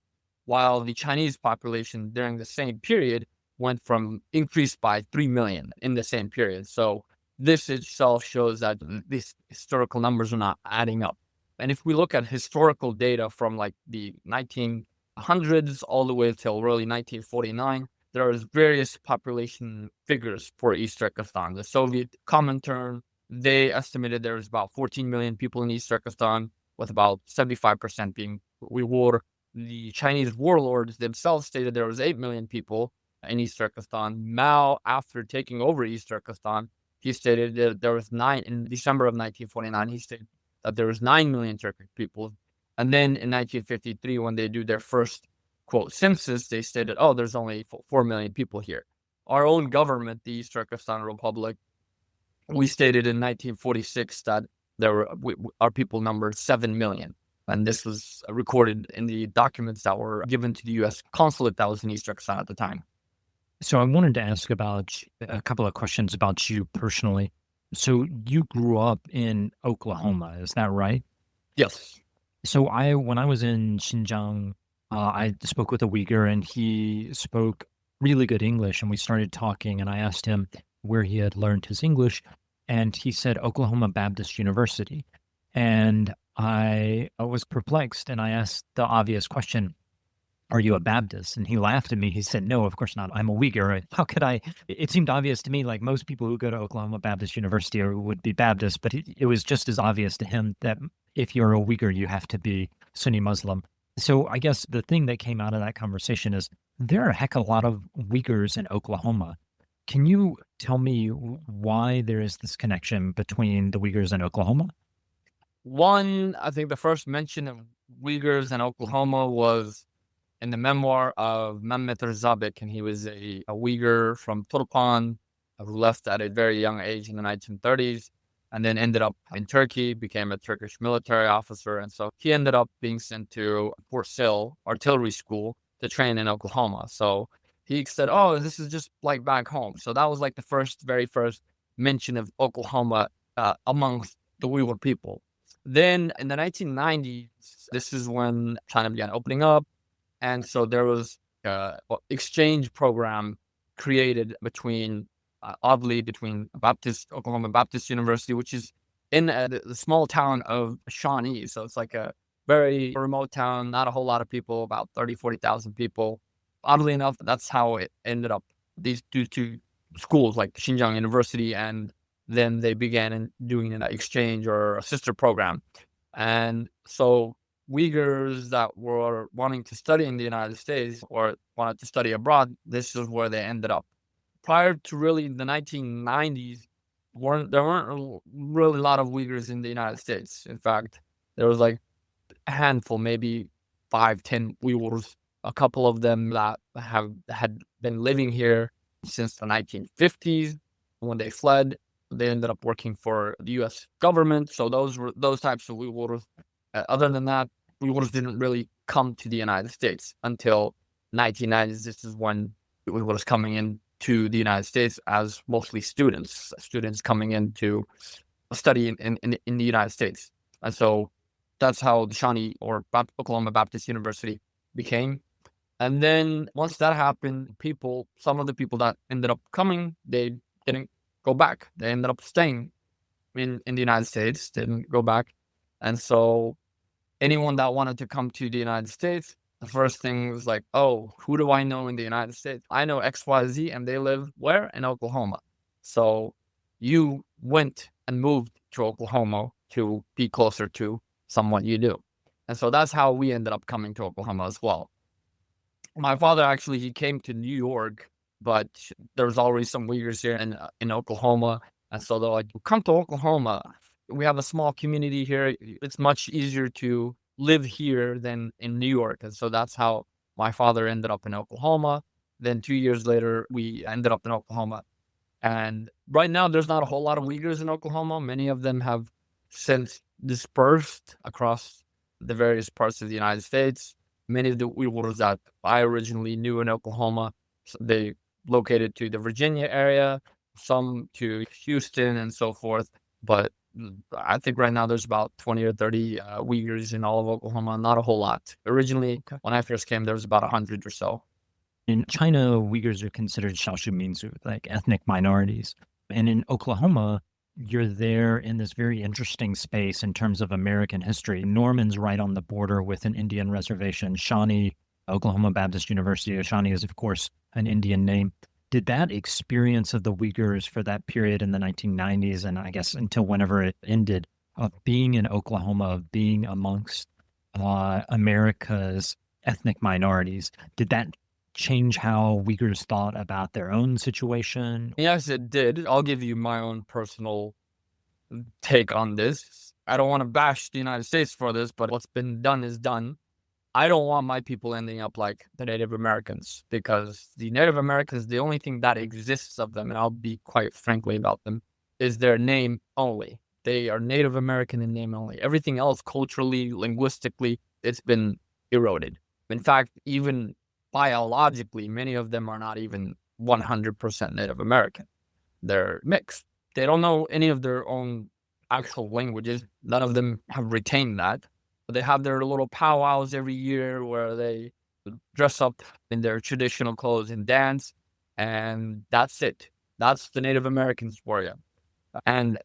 while the Chinese population during the same period went from increased by 3 million in the same period. So this itself shows that these historical numbers are not adding up. And if we look at historical data from like the 1900s all the way till early 1949, there is various population figures for East Turkestan. The Soviet Comintern, they estimated there was about 14 million people in East Turkestan, with about 75% being Uyghur. The Chinese warlords themselves stated there was 8 million people in East Turkestan. Mao, after taking over East Turkestan, he stated that there was 9 in December of 1949. He stated that there was 9 million Turkic people. And then in 1953, when they do their first, quote, census, they stated, oh, there's only 4 million people here. Our own government, the East Turkestan Republic, we stated in 1946 that our people numbered 7 million. And this was recorded in the documents that were given to the U.S. consulate that was in East Turkestan at the time. So I wanted to ask about a couple of questions about you personally. So you grew up in Oklahoma, is that right? Yes. So when I was in Xinjiang, I spoke with a Uyghur and he spoke really good English, and we started talking, and I asked him where he had learned his English, and he said Oklahoma Baptist University. And I was perplexed, and I asked the obvious question, are you a Baptist? And he laughed at me. He said, no, of course not. I'm a Uyghur. How could I? It seemed obvious to me, like most people who go to Oklahoma Baptist University would be Baptist, but it was just as obvious to him that if you're a Uyghur, you have to be Sunni Muslim. So I guess the thing that came out of that conversation is there are a heck of a lot of Uyghurs in Oklahoma. Can you tell me why there is this connection between the Uyghurs and Oklahoma? One, I think the first mention of Uyghurs in Oklahoma was in the memoir of Mehmet Rzabek, and he was a Uyghur from Turpan who left at a very young age in the 1930s, and then ended up in Turkey, became a Turkish military officer. And so he ended up being sent to Fort Sill Artillery School to train in Oklahoma. So he said, "Oh, this is just like back home." So that was like the very first mention of Oklahoma amongst the Uyghur people. Then in the 1990s, this is when China began opening up, and so there was exchange program created between, oddly, between Oklahoma Baptist University, which is in the small town of Shawnee. So it's like a very remote town, not a whole lot of people, about 40,000 people. Oddly enough, that's how it ended up. These two schools, like Xinjiang University, and then they began doing an exchange or a sister program. And so Uyghurs that were wanting to study in the United States or wanted to study abroad, this is where they ended up. Prior to really the 1990s, there weren't really a lot of Uyghurs in the United States. In fact, there was like a handful, maybe 5, 10 Uyghurs, a couple of them that had been living here since the 1950s. When they fled, they ended up working for the U.S. government. So those were those types of Uyghurs. Other than that, Uyghurs didn't really come to the United States until 1990s. This is when Uyghurs coming into the United States as mostly students coming in to study in the United States. And so that's how the Shawnee or Oklahoma Baptist University became. And then once that happened, some of the people that ended up coming, they didn't go back. They ended up staying in the United States, didn't go back. And so anyone that wanted to come to the United States, the first thing was like, oh, who do I know in the United States? I know XYZ, and they live where? In Oklahoma. So you went and moved to Oklahoma to be closer to someone you do. And so that's how we ended up coming to Oklahoma as well. My father actually, he came to New York, but there was already some Uyghurs here in Oklahoma. And so they're like, come to Oklahoma. We have a small community here. It's much easier to live here than in New York. And so that's how my father ended up in Oklahoma. Then 2 years later, we ended up in Oklahoma. And right now, there's not a whole lot of Uyghurs in Oklahoma. Many of them have since dispersed across the various parts of the United States. Many of the Uyghurs that I originally knew in Oklahoma, they located to the Virginia area, some to Houston and so forth. But I think right now there's about 20 or 30 Uyghurs in all of Oklahoma, not a whole lot. Originally, when I first came, there was about 100 or so. In China, Uyghurs are considered Shaoshuminzu, like ethnic minorities. And in Oklahoma, you're there in this very interesting space in terms of American history. Norman's right on the border with an Indian reservation. Shawnee, Oklahoma Baptist University, Shawnee is, of course, an Indian name. Did that experience of the Uyghurs for that period in the 1990s, and I guess until whenever it ended, of being in Oklahoma, of being amongst America's ethnic minorities, did that change how Uyghurs thought about their own situation? Yes, it did. I'll give you my own personal take on this. I don't want to bash the United States for this, but what's been done is done. I don't want my people ending up like the Native Americans, because the Native Americans, the only thing that exists of them, and I'll be quite frankly about them, is their name only. They are Native American in name only. Everything else, culturally, linguistically, it's been eroded. In fact, even biologically, many of them are not even 100% Native American. They're mixed. They don't know any of their own actual languages. None of them have retained that. They have their little powwows every year where they dress up in their traditional clothes and dance, and that's it. That's the Native Americans for you. And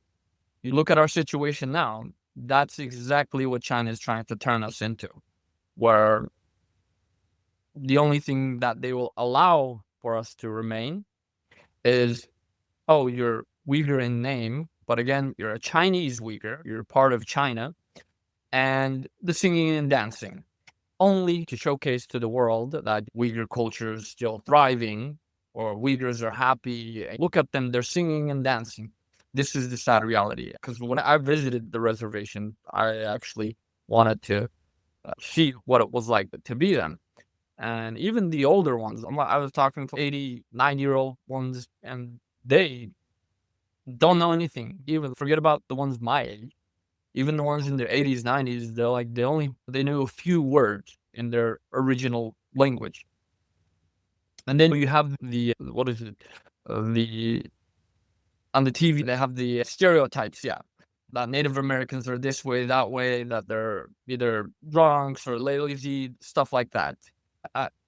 you look at our situation now, that's exactly what China is trying to turn us into, where the only thing that they will allow for us to remain is, oh, you're Uyghur in name, but again, you're a Chinese Uyghur, you're part of China, and the singing and dancing, only to showcase to the world that Uyghur culture is still thriving, or Uyghurs are happy. Look at them, they're singing and dancing. This is the sad reality. Because when I visited the reservation, I actually wanted to see what it was like to be them. And even the older ones, I was talking to 89-year-old ones, and they don't know anything. Even forget about the ones my age. Even the ones in their 80s, 90s, they're like they knew a few words in their original language. And then you have the, what is it? The On the TV, they have the stereotypes, yeah, that Native Americans are this way, that way, that they're either drunks or lazy, stuff like that.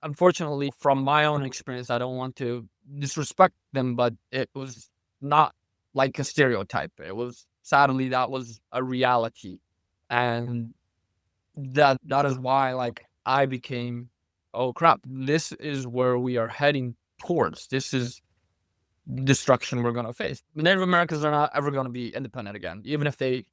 Unfortunately, from my own experience, I don't want to disrespect them, but it was not like a stereotype. It was, sadly, that was a reality. And that is why, like, I became, oh crap, this is where we are heading towards. This is destruction we're going to face. Native Americans are not ever going to be independent again, even if they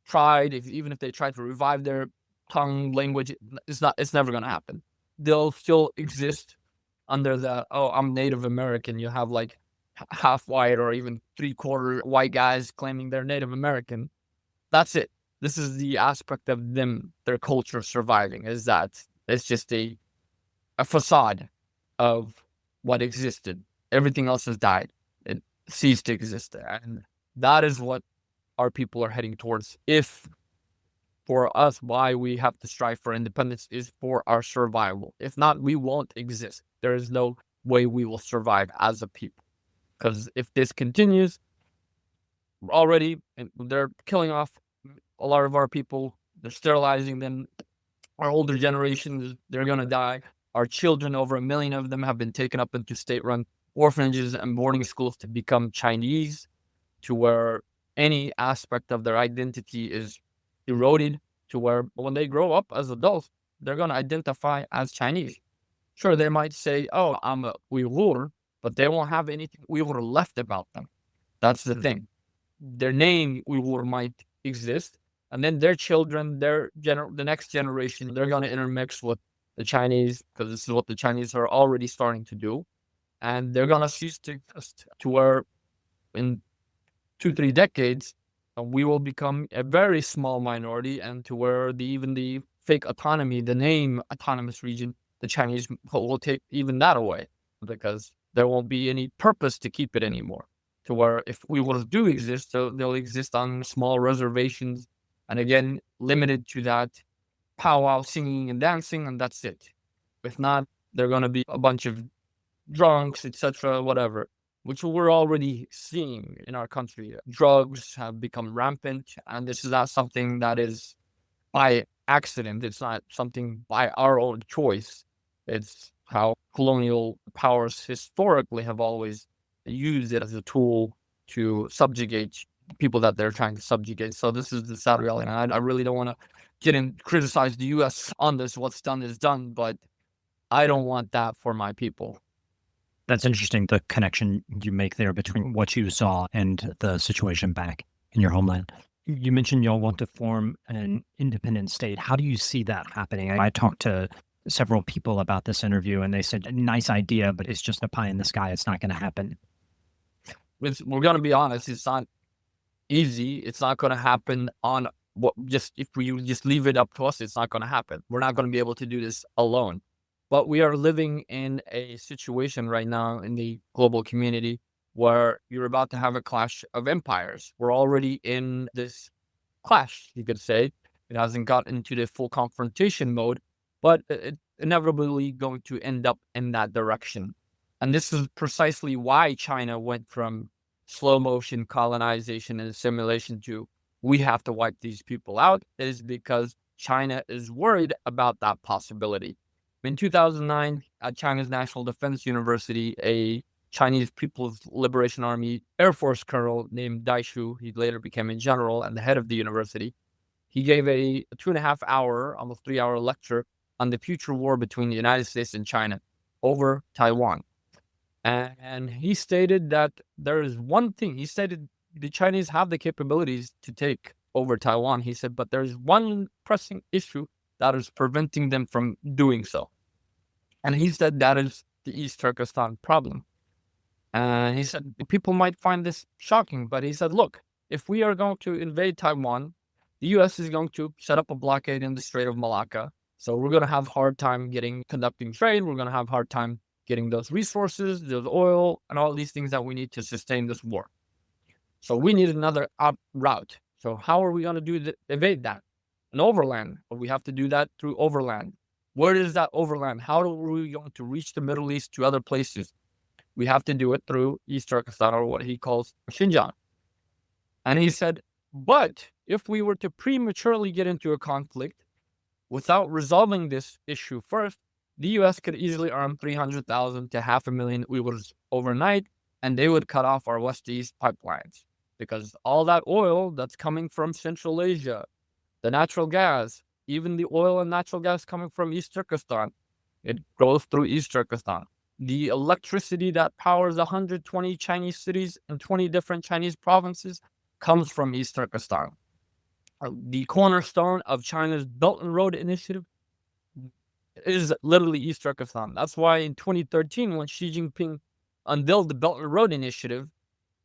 tried. Even if they tried to revive their tongue, language, it's never going to happen. They'll still exist under the, oh, I'm Native American. You have like half white or even 3/4 white guys claiming they're Native American. That's it. This is the aspect of them, their culture surviving, is that it's just a facade of what existed. Everything else has died. It ceased to exist. And that is what our people are heading towards. If for us, why we have to strive for independence is for our survival. If not, we won't exist. There is no way we will survive as a people. Because if this continues, already they're killing off a lot of our people. They're sterilizing them. Our older generations, they're going to die. Our children, over 1 million of them, have been taken up into state-run orphanages and boarding schools to become Chinese, to where any aspect of their identity is eroded, to where when they grow up as adults, they're going to identify as Chinese. Sure, they might say, oh, I'm a Uyghur, but they won't have anything Uyghur left about them. That's the thing. Their name Uyghur might exist, and then their children, the next generation, they're going to intermix with the Chinese, because this is what the Chinese are already starting to do. And they're going to cease to exist, to where in 2-3 decades, we will become a very small minority, and to where even the fake autonomy, the name autonomous region, the Chinese will take even that away, because there won't be any purpose to keep it anymore. To where if we do exist, they'll exist on small reservations, and again, limited to that powwow singing and dancing, and that's it. If not, they're going to be a bunch of drunks, etc., whatever, which we're already seeing in our country. Drugs have become rampant, and this is not something that is by accident. It's not something by our own choice. It's how colonial powers historically have always used it as a tool to subjugate people that they're trying to subjugate. So this is the sad reality. And I really don't want to get in criticize the U.S. on this. What's done is done, but I don't want that for my people. That's interesting, the connection you make there between what you saw and the situation back in your homeland. You mentioned y'all want to form an independent state. How do you see that happening? I talked to several people about this interview, and they said, nice idea, but it's just a pie in the sky. It's not going to happen. We're going to be honest. It's not easy. It's not going to happen on if we just leave it up to us, it's not going to happen. We're not going to be able to do this alone. But we are living in a situation right now in the global community where you're about to have a clash of empires. We're already in this clash, you could say. It hasn't got into the full confrontation mode, but it's inevitably going to end up in that direction. And this is precisely why China went from slow motion colonization and assimilation to we have to wipe these people out, is because China is worried about that possibility. In 2009, at China's National Defense University, a Chinese People's Liberation Army Air Force colonel named Dai Shu, he later became a general and the head of the university, he gave a 2.5-hour, almost 3-hour lecture on the future war between the United States and China over Taiwan. And he stated that there is one thing. He stated the Chinese have the capabilities to take over Taiwan. He said, but there's one pressing issue that is preventing them from doing so. And he said that is the East Turkestan problem. And he said people might find this shocking, but he said, look, if we are going to invade Taiwan, the U.S. is going to set up a blockade in the Strait of Malacca. So we're going to have a hard time conducting trade. We're going to have a hard time getting those resources, those oil, and all these things that we need to sustain this war. So we need another route. So how are we going to evade that? An overland. But we have to do that through overland. Where is that overland? How are we going to reach the Middle East to other places? We have to do it through East Turkestan, or what he calls Xinjiang. And he said, but if we were to prematurely get into a conflict without resolving this issue first, the US could easily arm 300,000 to 500,000 Uyghurs overnight, and they would cut off our west-east pipelines. Because all that oil that's coming from Central Asia, the natural gas, even the oil and natural gas coming from East Turkestan, it goes through East Turkestan. The electricity that powers 120 Chinese cities and 20 different Chinese provinces comes from East Turkestan. The cornerstone of China's Belt and Road Initiative is literally East Turkestan. That's why in 2013, when Xi Jinping unveiled the Belt and Road Initiative,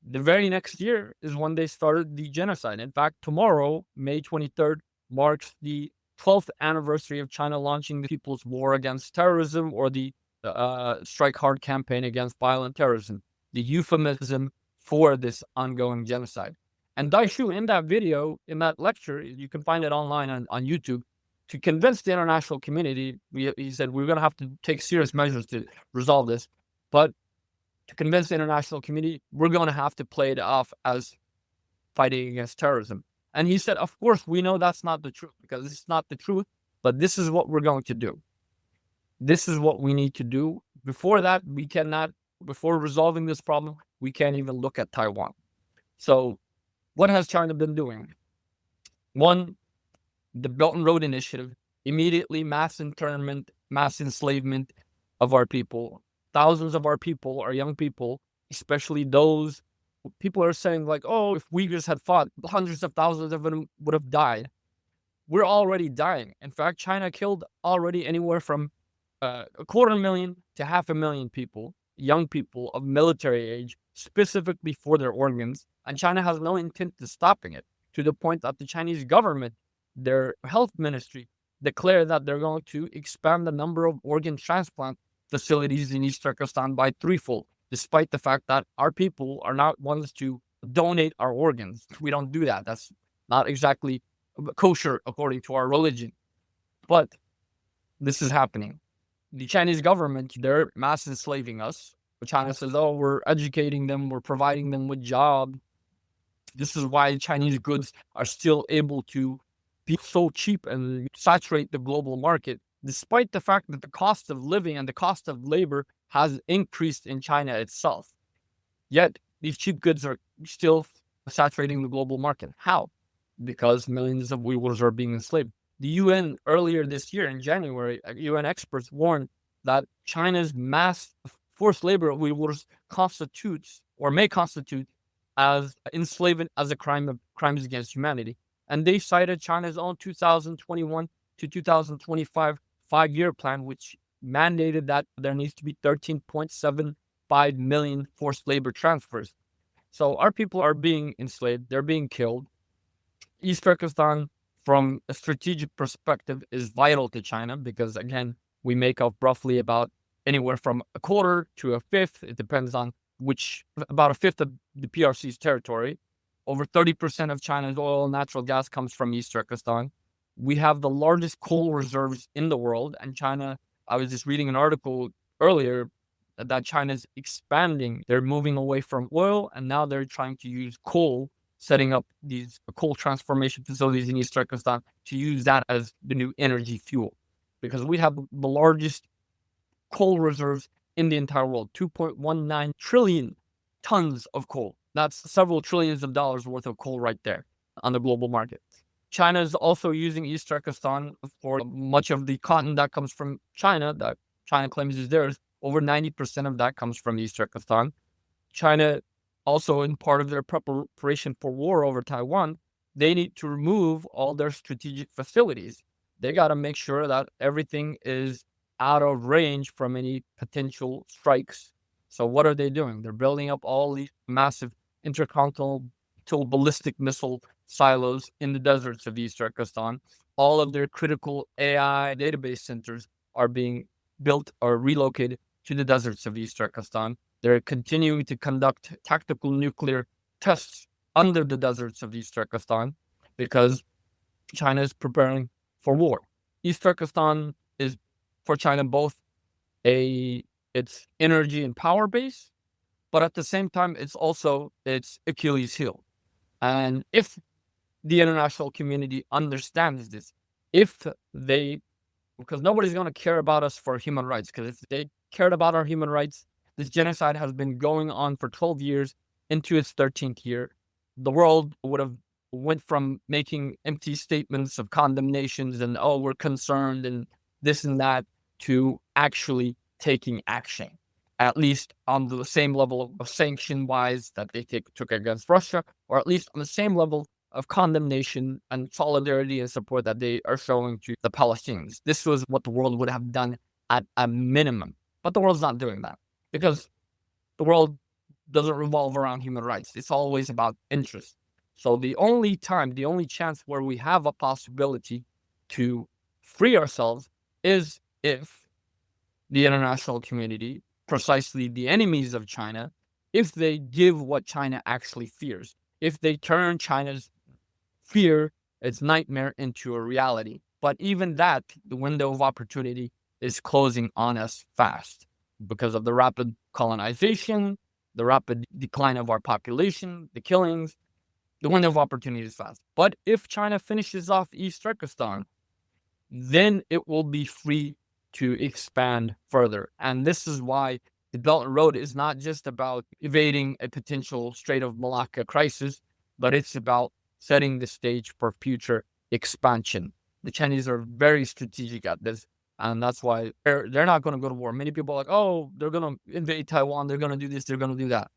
the very next year is when they started the genocide. In fact, tomorrow, May 23rd, marks the 12th anniversary of China launching the People's War Against Terrorism, or the Strike Hard campaign against violent terrorism, the euphemism for this ongoing genocide. And Dai Shu, in that video, in that lecture, you can find it online on YouTube, to convince the international community, he said, we're going to have to take serious measures to resolve this. But to convince the international community, we're going to have to play it off as fighting against terrorism. And he said, of course, we know that's not the truth, because it's not the truth, but this is what we're going to do. This is what we need to do. Before that, we cannot, before resolving this problem, we can't even look at Taiwan. So what has China been doing? One, the Belt and Road Initiative, immediately mass internment, mass enslavement of our people. Thousands of our people, our young people, especially those people are saying, like, oh, if Uyghurs had fought, hundreds of thousands of them would have died. We're already dying. In fact, China killed already anywhere from 250,000 to 500,000 people, young people of military age, specifically for their organs. And China has no intent to stopping it, to the point that the Chinese government, their health ministry, declared that they're going to expand the number of organ transplant facilities in East Turkestan by threefold, despite the fact that our people are not ones to donate our organs. We don't do that. That's not exactly kosher according to our religion. But this is happening. The Chinese government, they're mass enslaving us. China says, oh, we're educating them, we're providing them with jobs. This is why Chinese goods are still able to be so cheap and saturate the global market, despite the fact that the cost of living and the cost of labor has increased in China itself. Yet these cheap goods are still saturating the global market. How? Because millions of Uyghurs are being enslaved. The UN earlier this year in January, UN experts warned that China's mass forced labor of Uyghurs constitutes, or may constitute, as enslavement as a crimes against humanity. And they cited China's own 2021 to 2025 5-year plan, which mandated that there needs to be 13.75 million forced labor transfers. So our people are being enslaved, they're being killed. East Turkestan, from a strategic perspective, is vital to China because, again, we make up roughly about anywhere from a quarter to a fifth. It depends on about a fifth of the PRC's territory. Over 30% of China's oil and natural gas comes from East Turkestan. We have the largest coal reserves in the world. And China, I was just reading an article earlier that China's expanding. They're moving away from oil, and now they're trying to use coal, setting up these coal transformation facilities in East Turkestan to use that as the new energy fuel. Because we have the largest coal reserves in the entire world, 2.19 trillion tons of coal. That's several trillions of dollars worth of coal right there on the global market. China is also using East Turkestan for much of the cotton that comes from China, that China claims is theirs. Over 90% of that comes from East Turkestan. China also, in part of their preparation for war over Taiwan, they need to remove all their strategic facilities. They got to make sure that everything is out of range from any potential strikes. So what are they doing? They're building up all these massive intercontinental ballistic missile silos in the deserts of East Turkestan. All of their critical AI database centers are being built or relocated to the deserts of East Turkestan. They're continuing to conduct tactical nuclear tests under the deserts of East Turkestan because China is preparing for war. East Turkestan is for China, both its energy and power base, but at the same time, it's also its Achilles heel. And if the international community understands this, if they, because nobody's going to care about us for human rights, because if they cared about our human rights, this genocide has been going on for 12 years into its 13th year. The world would have went from making empty statements of condemnations and, oh, we're concerned and this and that, to actually taking action, at least on the same level of sanction-wise that they took against Russia, or at least on the same level of condemnation and solidarity and support that they are showing to the Palestinians. This was what the world would have done at a minimum. But the world's not doing that, because the world doesn't revolve around human rights. It's always about interest. So the only chance where we have a possibility to free ourselves is if the international community, precisely the enemies of China, if they give what China actually fears, if they turn China's fear, its nightmare, into a reality. But even that, the window of opportunity is closing on us fast because of the rapid colonization, the rapid decline of our population, the killings. The window of opportunity is fast. But if China finishes off East Turkestan, then it will be free to expand further. And this is why the Belt and Road is not just about evading a potential Strait of Malacca crisis, but it's about setting the stage for future expansion. The Chinese are very strategic at this, and that's why they're not going to go to war. Many people are like, oh, they're going to invade Taiwan, they're going to do this, they're going to do that.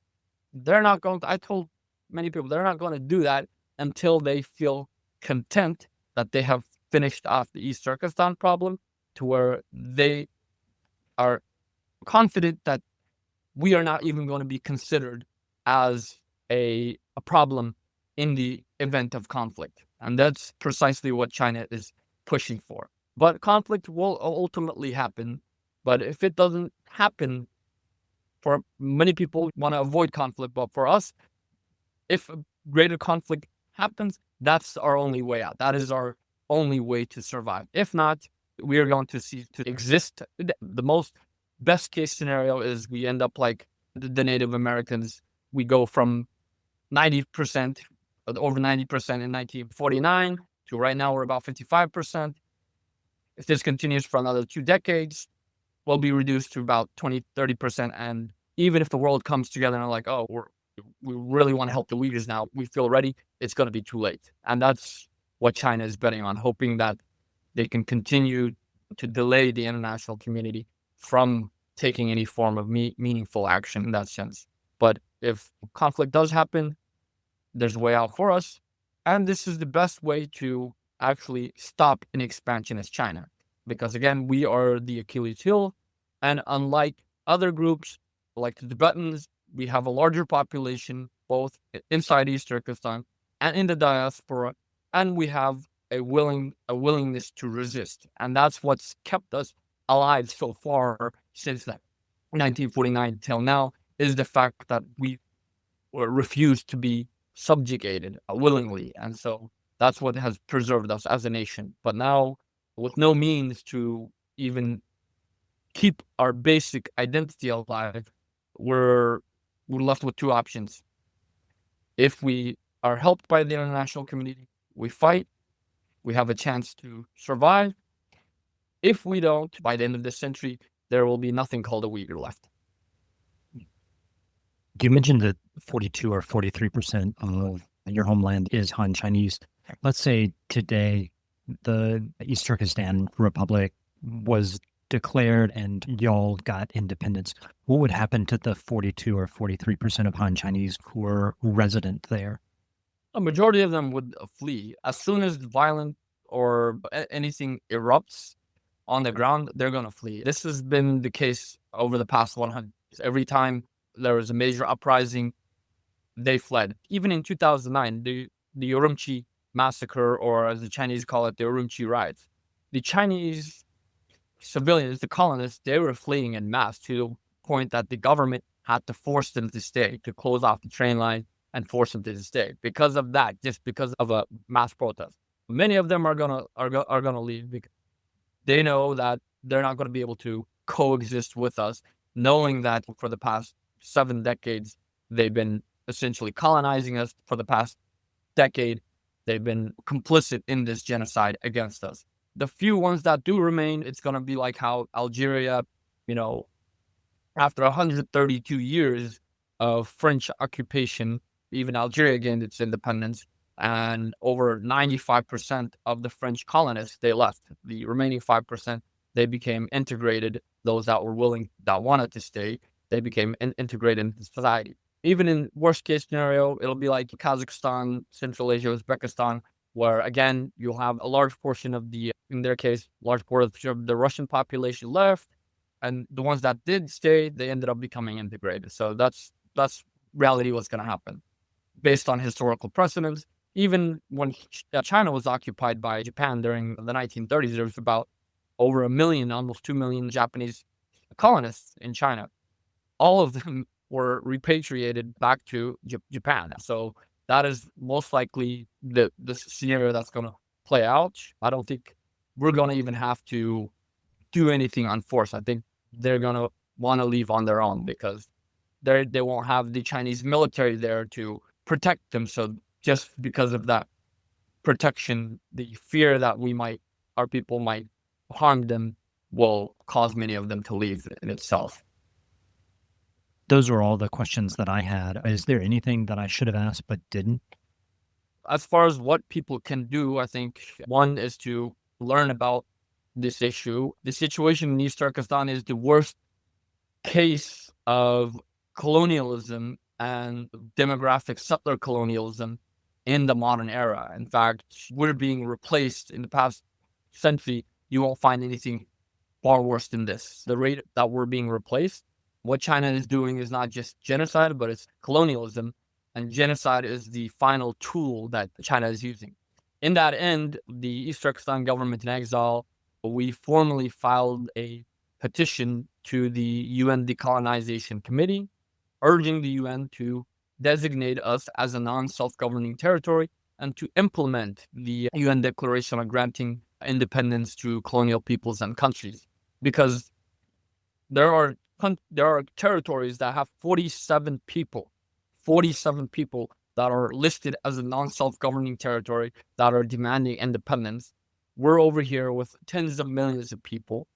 They're not going to, I told many people, they're not going to do that until they feel content that they have finished off the East Turkestan problem, to where they are confident that we are not even going to be considered as a problem in the event of conflict. And that's precisely what China is pushing for. But conflict will ultimately happen. But if it doesn't happen, for many people want to avoid conflict, but for us, if a greater conflict happens, that's our only way out. That is our only way to survive. If not, we are going to cease to exist. The most best case scenario is we end up like the Native Americans. We go from 90%, over 90% in 1949 to right now we're about 55%. If this continues for another 2 decades, we'll be reduced to about 20, 30%. And even if the world comes together and like, oh, we really want to help the Uyghurs now, we feel ready, it's going to be too late. And that's what China is betting on, hoping that they can continue to delay the international community from taking any form of meaningful action in that sense. But if conflict does happen, there's a way out for us. And this is the best way to actually stop an expansion as China. Because again, we are the Achilles heel. And unlike other groups, like the Tibetans, we have a larger population, both inside East Turkestan and in the diaspora. And we have a willingness to resist. And that's what's kept us alive so far since 1949 till now, is the fact that we refused to be subjugated willingly. And so that's what has preserved us as a nation. But now, with no means to even keep our basic identity alive, we're left with 2 options. If we are helped by the international community, we fight, we have a chance to survive. If we don't, by the end of this century, there will be nothing called a Uyghur left. You mentioned that 42 or 43% of your homeland is Han Chinese. Let's say today the East Turkestan Republic was declared and y'all got independence. What would happen to the 42 or 43% of Han Chinese who are resident there? A majority of them would flee. As soon as violent or anything erupts on the ground, they're going to flee. This has been the case over the past 100 years. Every time there was a major uprising, they fled. Even in 2009, the Urumqi massacre, or as the Chinese call it, the Urumqi riots, the Chinese civilians, the colonists, they were fleeing in mass to the point that the government had to force them to stay, to close off the train line and force them to stay because of that, just because of a mass protest. Many of them are gonna leave because they know that they're not going to be able to coexist with us, knowing that for the past 7 decades, they've been essentially colonizing us. For the past decade, they've been complicit in this genocide against us. The few ones that do remain, it's going to be like how Algeria, after 132 years of French occupation, even Algeria gained its independence, and over 95% of the French colonists, they left. The remaining 5%, they became integrated. Those that were willing, that wanted to stay, they became integrated into society. Even in worst case scenario, it'll be like Kazakhstan, Central Asia, Uzbekistan, where again, you'll have a large portion of in their case, large portion of the Russian population left. And the ones that did stay, they ended up becoming integrated. So that's reality what's going to happen based on historical precedents. Even when China was occupied by Japan during the 1930s, there was about over 1 million, almost 2 million Japanese colonists in China. All of them were repatriated back to Japan. So that is most likely the scenario that's going to play out. I don't think we're going to even have to do anything on force. I think they're going to want to leave on their own because they won't have the Chinese military there to protect them. So just because of that protection, the fear that our people might harm them will cause many of them to leave in itself. Those are all the questions that I had. Is there anything that I should have asked but didn't? As far as what people can do, I think one is to learn about this issue. The situation in East Turkestan is the worst case of colonialism and demographic settler colonialism in the modern era. In fact, we're being replaced in the past century. You won't find anything far worse than this. The rate that we're being replaced, what China is doing is not just genocide, but it's colonialism. And genocide is the final tool that China is using. In that end, the East Turkestan Government-in-Exile, we formally filed a petition to the UN Decolonization Committee, urging the UN to designate us as a non-self-governing territory and to implement the UN Declaration on Granting Independence to Colonial Peoples and Countries. Because there are territories that have 47 people that are listed as a non-self-governing territory that are demanding independence. We're over here with tens of millions of people.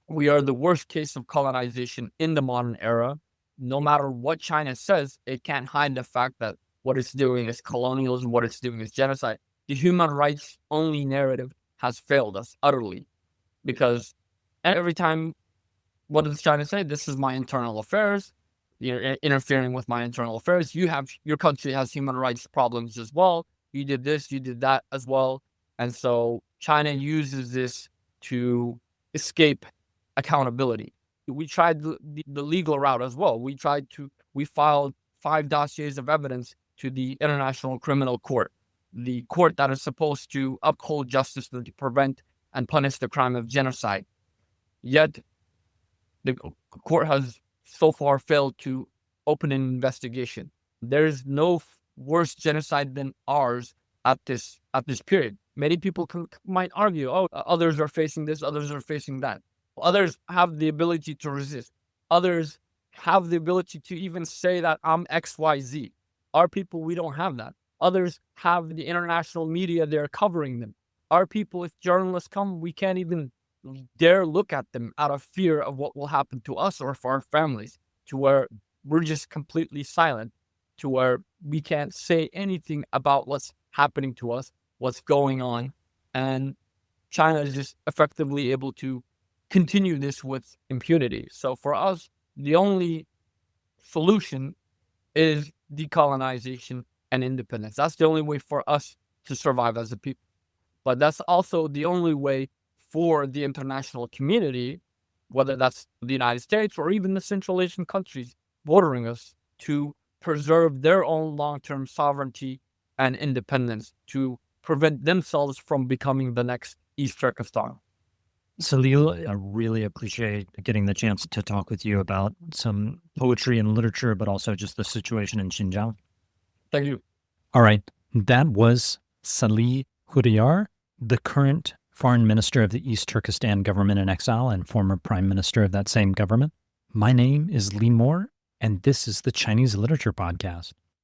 We are the worst case of colonization in the modern era. No matter what China says, it can't hide the fact that what it's doing is colonialism, what it's doing is genocide. The human rights only narrative has failed us utterly because every time, what does China say? This is my internal affairs. You're interfering with my internal affairs. Your country has human rights problems as well. You did this, you did that as well. And so China uses this to escape accountability. We tried the legal route as well. We filed 5 dossiers of evidence to the International Criminal Court, the court that is supposed to uphold justice to prevent and punish the crime of genocide. Yet, the court has so far failed to open an investigation. There is no worse genocide than ours at this period. Many people might argue, others are facing this, others are facing that. Others have the ability to resist. Others have the ability to even say that I'm XYZ. Our people, we don't have that. Others have the international media, they're covering them. Our people, if journalists come, we can't even dare look at them out of fear of what will happen to us or for our families, to where we're just completely silent, to where we can't say anything about what's happening to us, what's going on. And China is just effectively able to continue this with impunity. So for us, the only solution is decolonization and independence. That's the only way for us to survive as a people. But that's also the only way for the international community, whether that's the United States or even the Central Asian countries bordering us, to preserve their own long-term sovereignty and independence, to prevent themselves from becoming the next East Turkestan. Salih, I really appreciate getting the chance to talk with you about some poetry and literature, but also just the situation in Xinjiang. Thank you. All right. That was Salih Hudayar, the current Foreign Minister of the East Turkestan Government-in-Exile and former Prime Minister of that same government. My name is Lee Moore, and this is the Chinese Literature Podcast.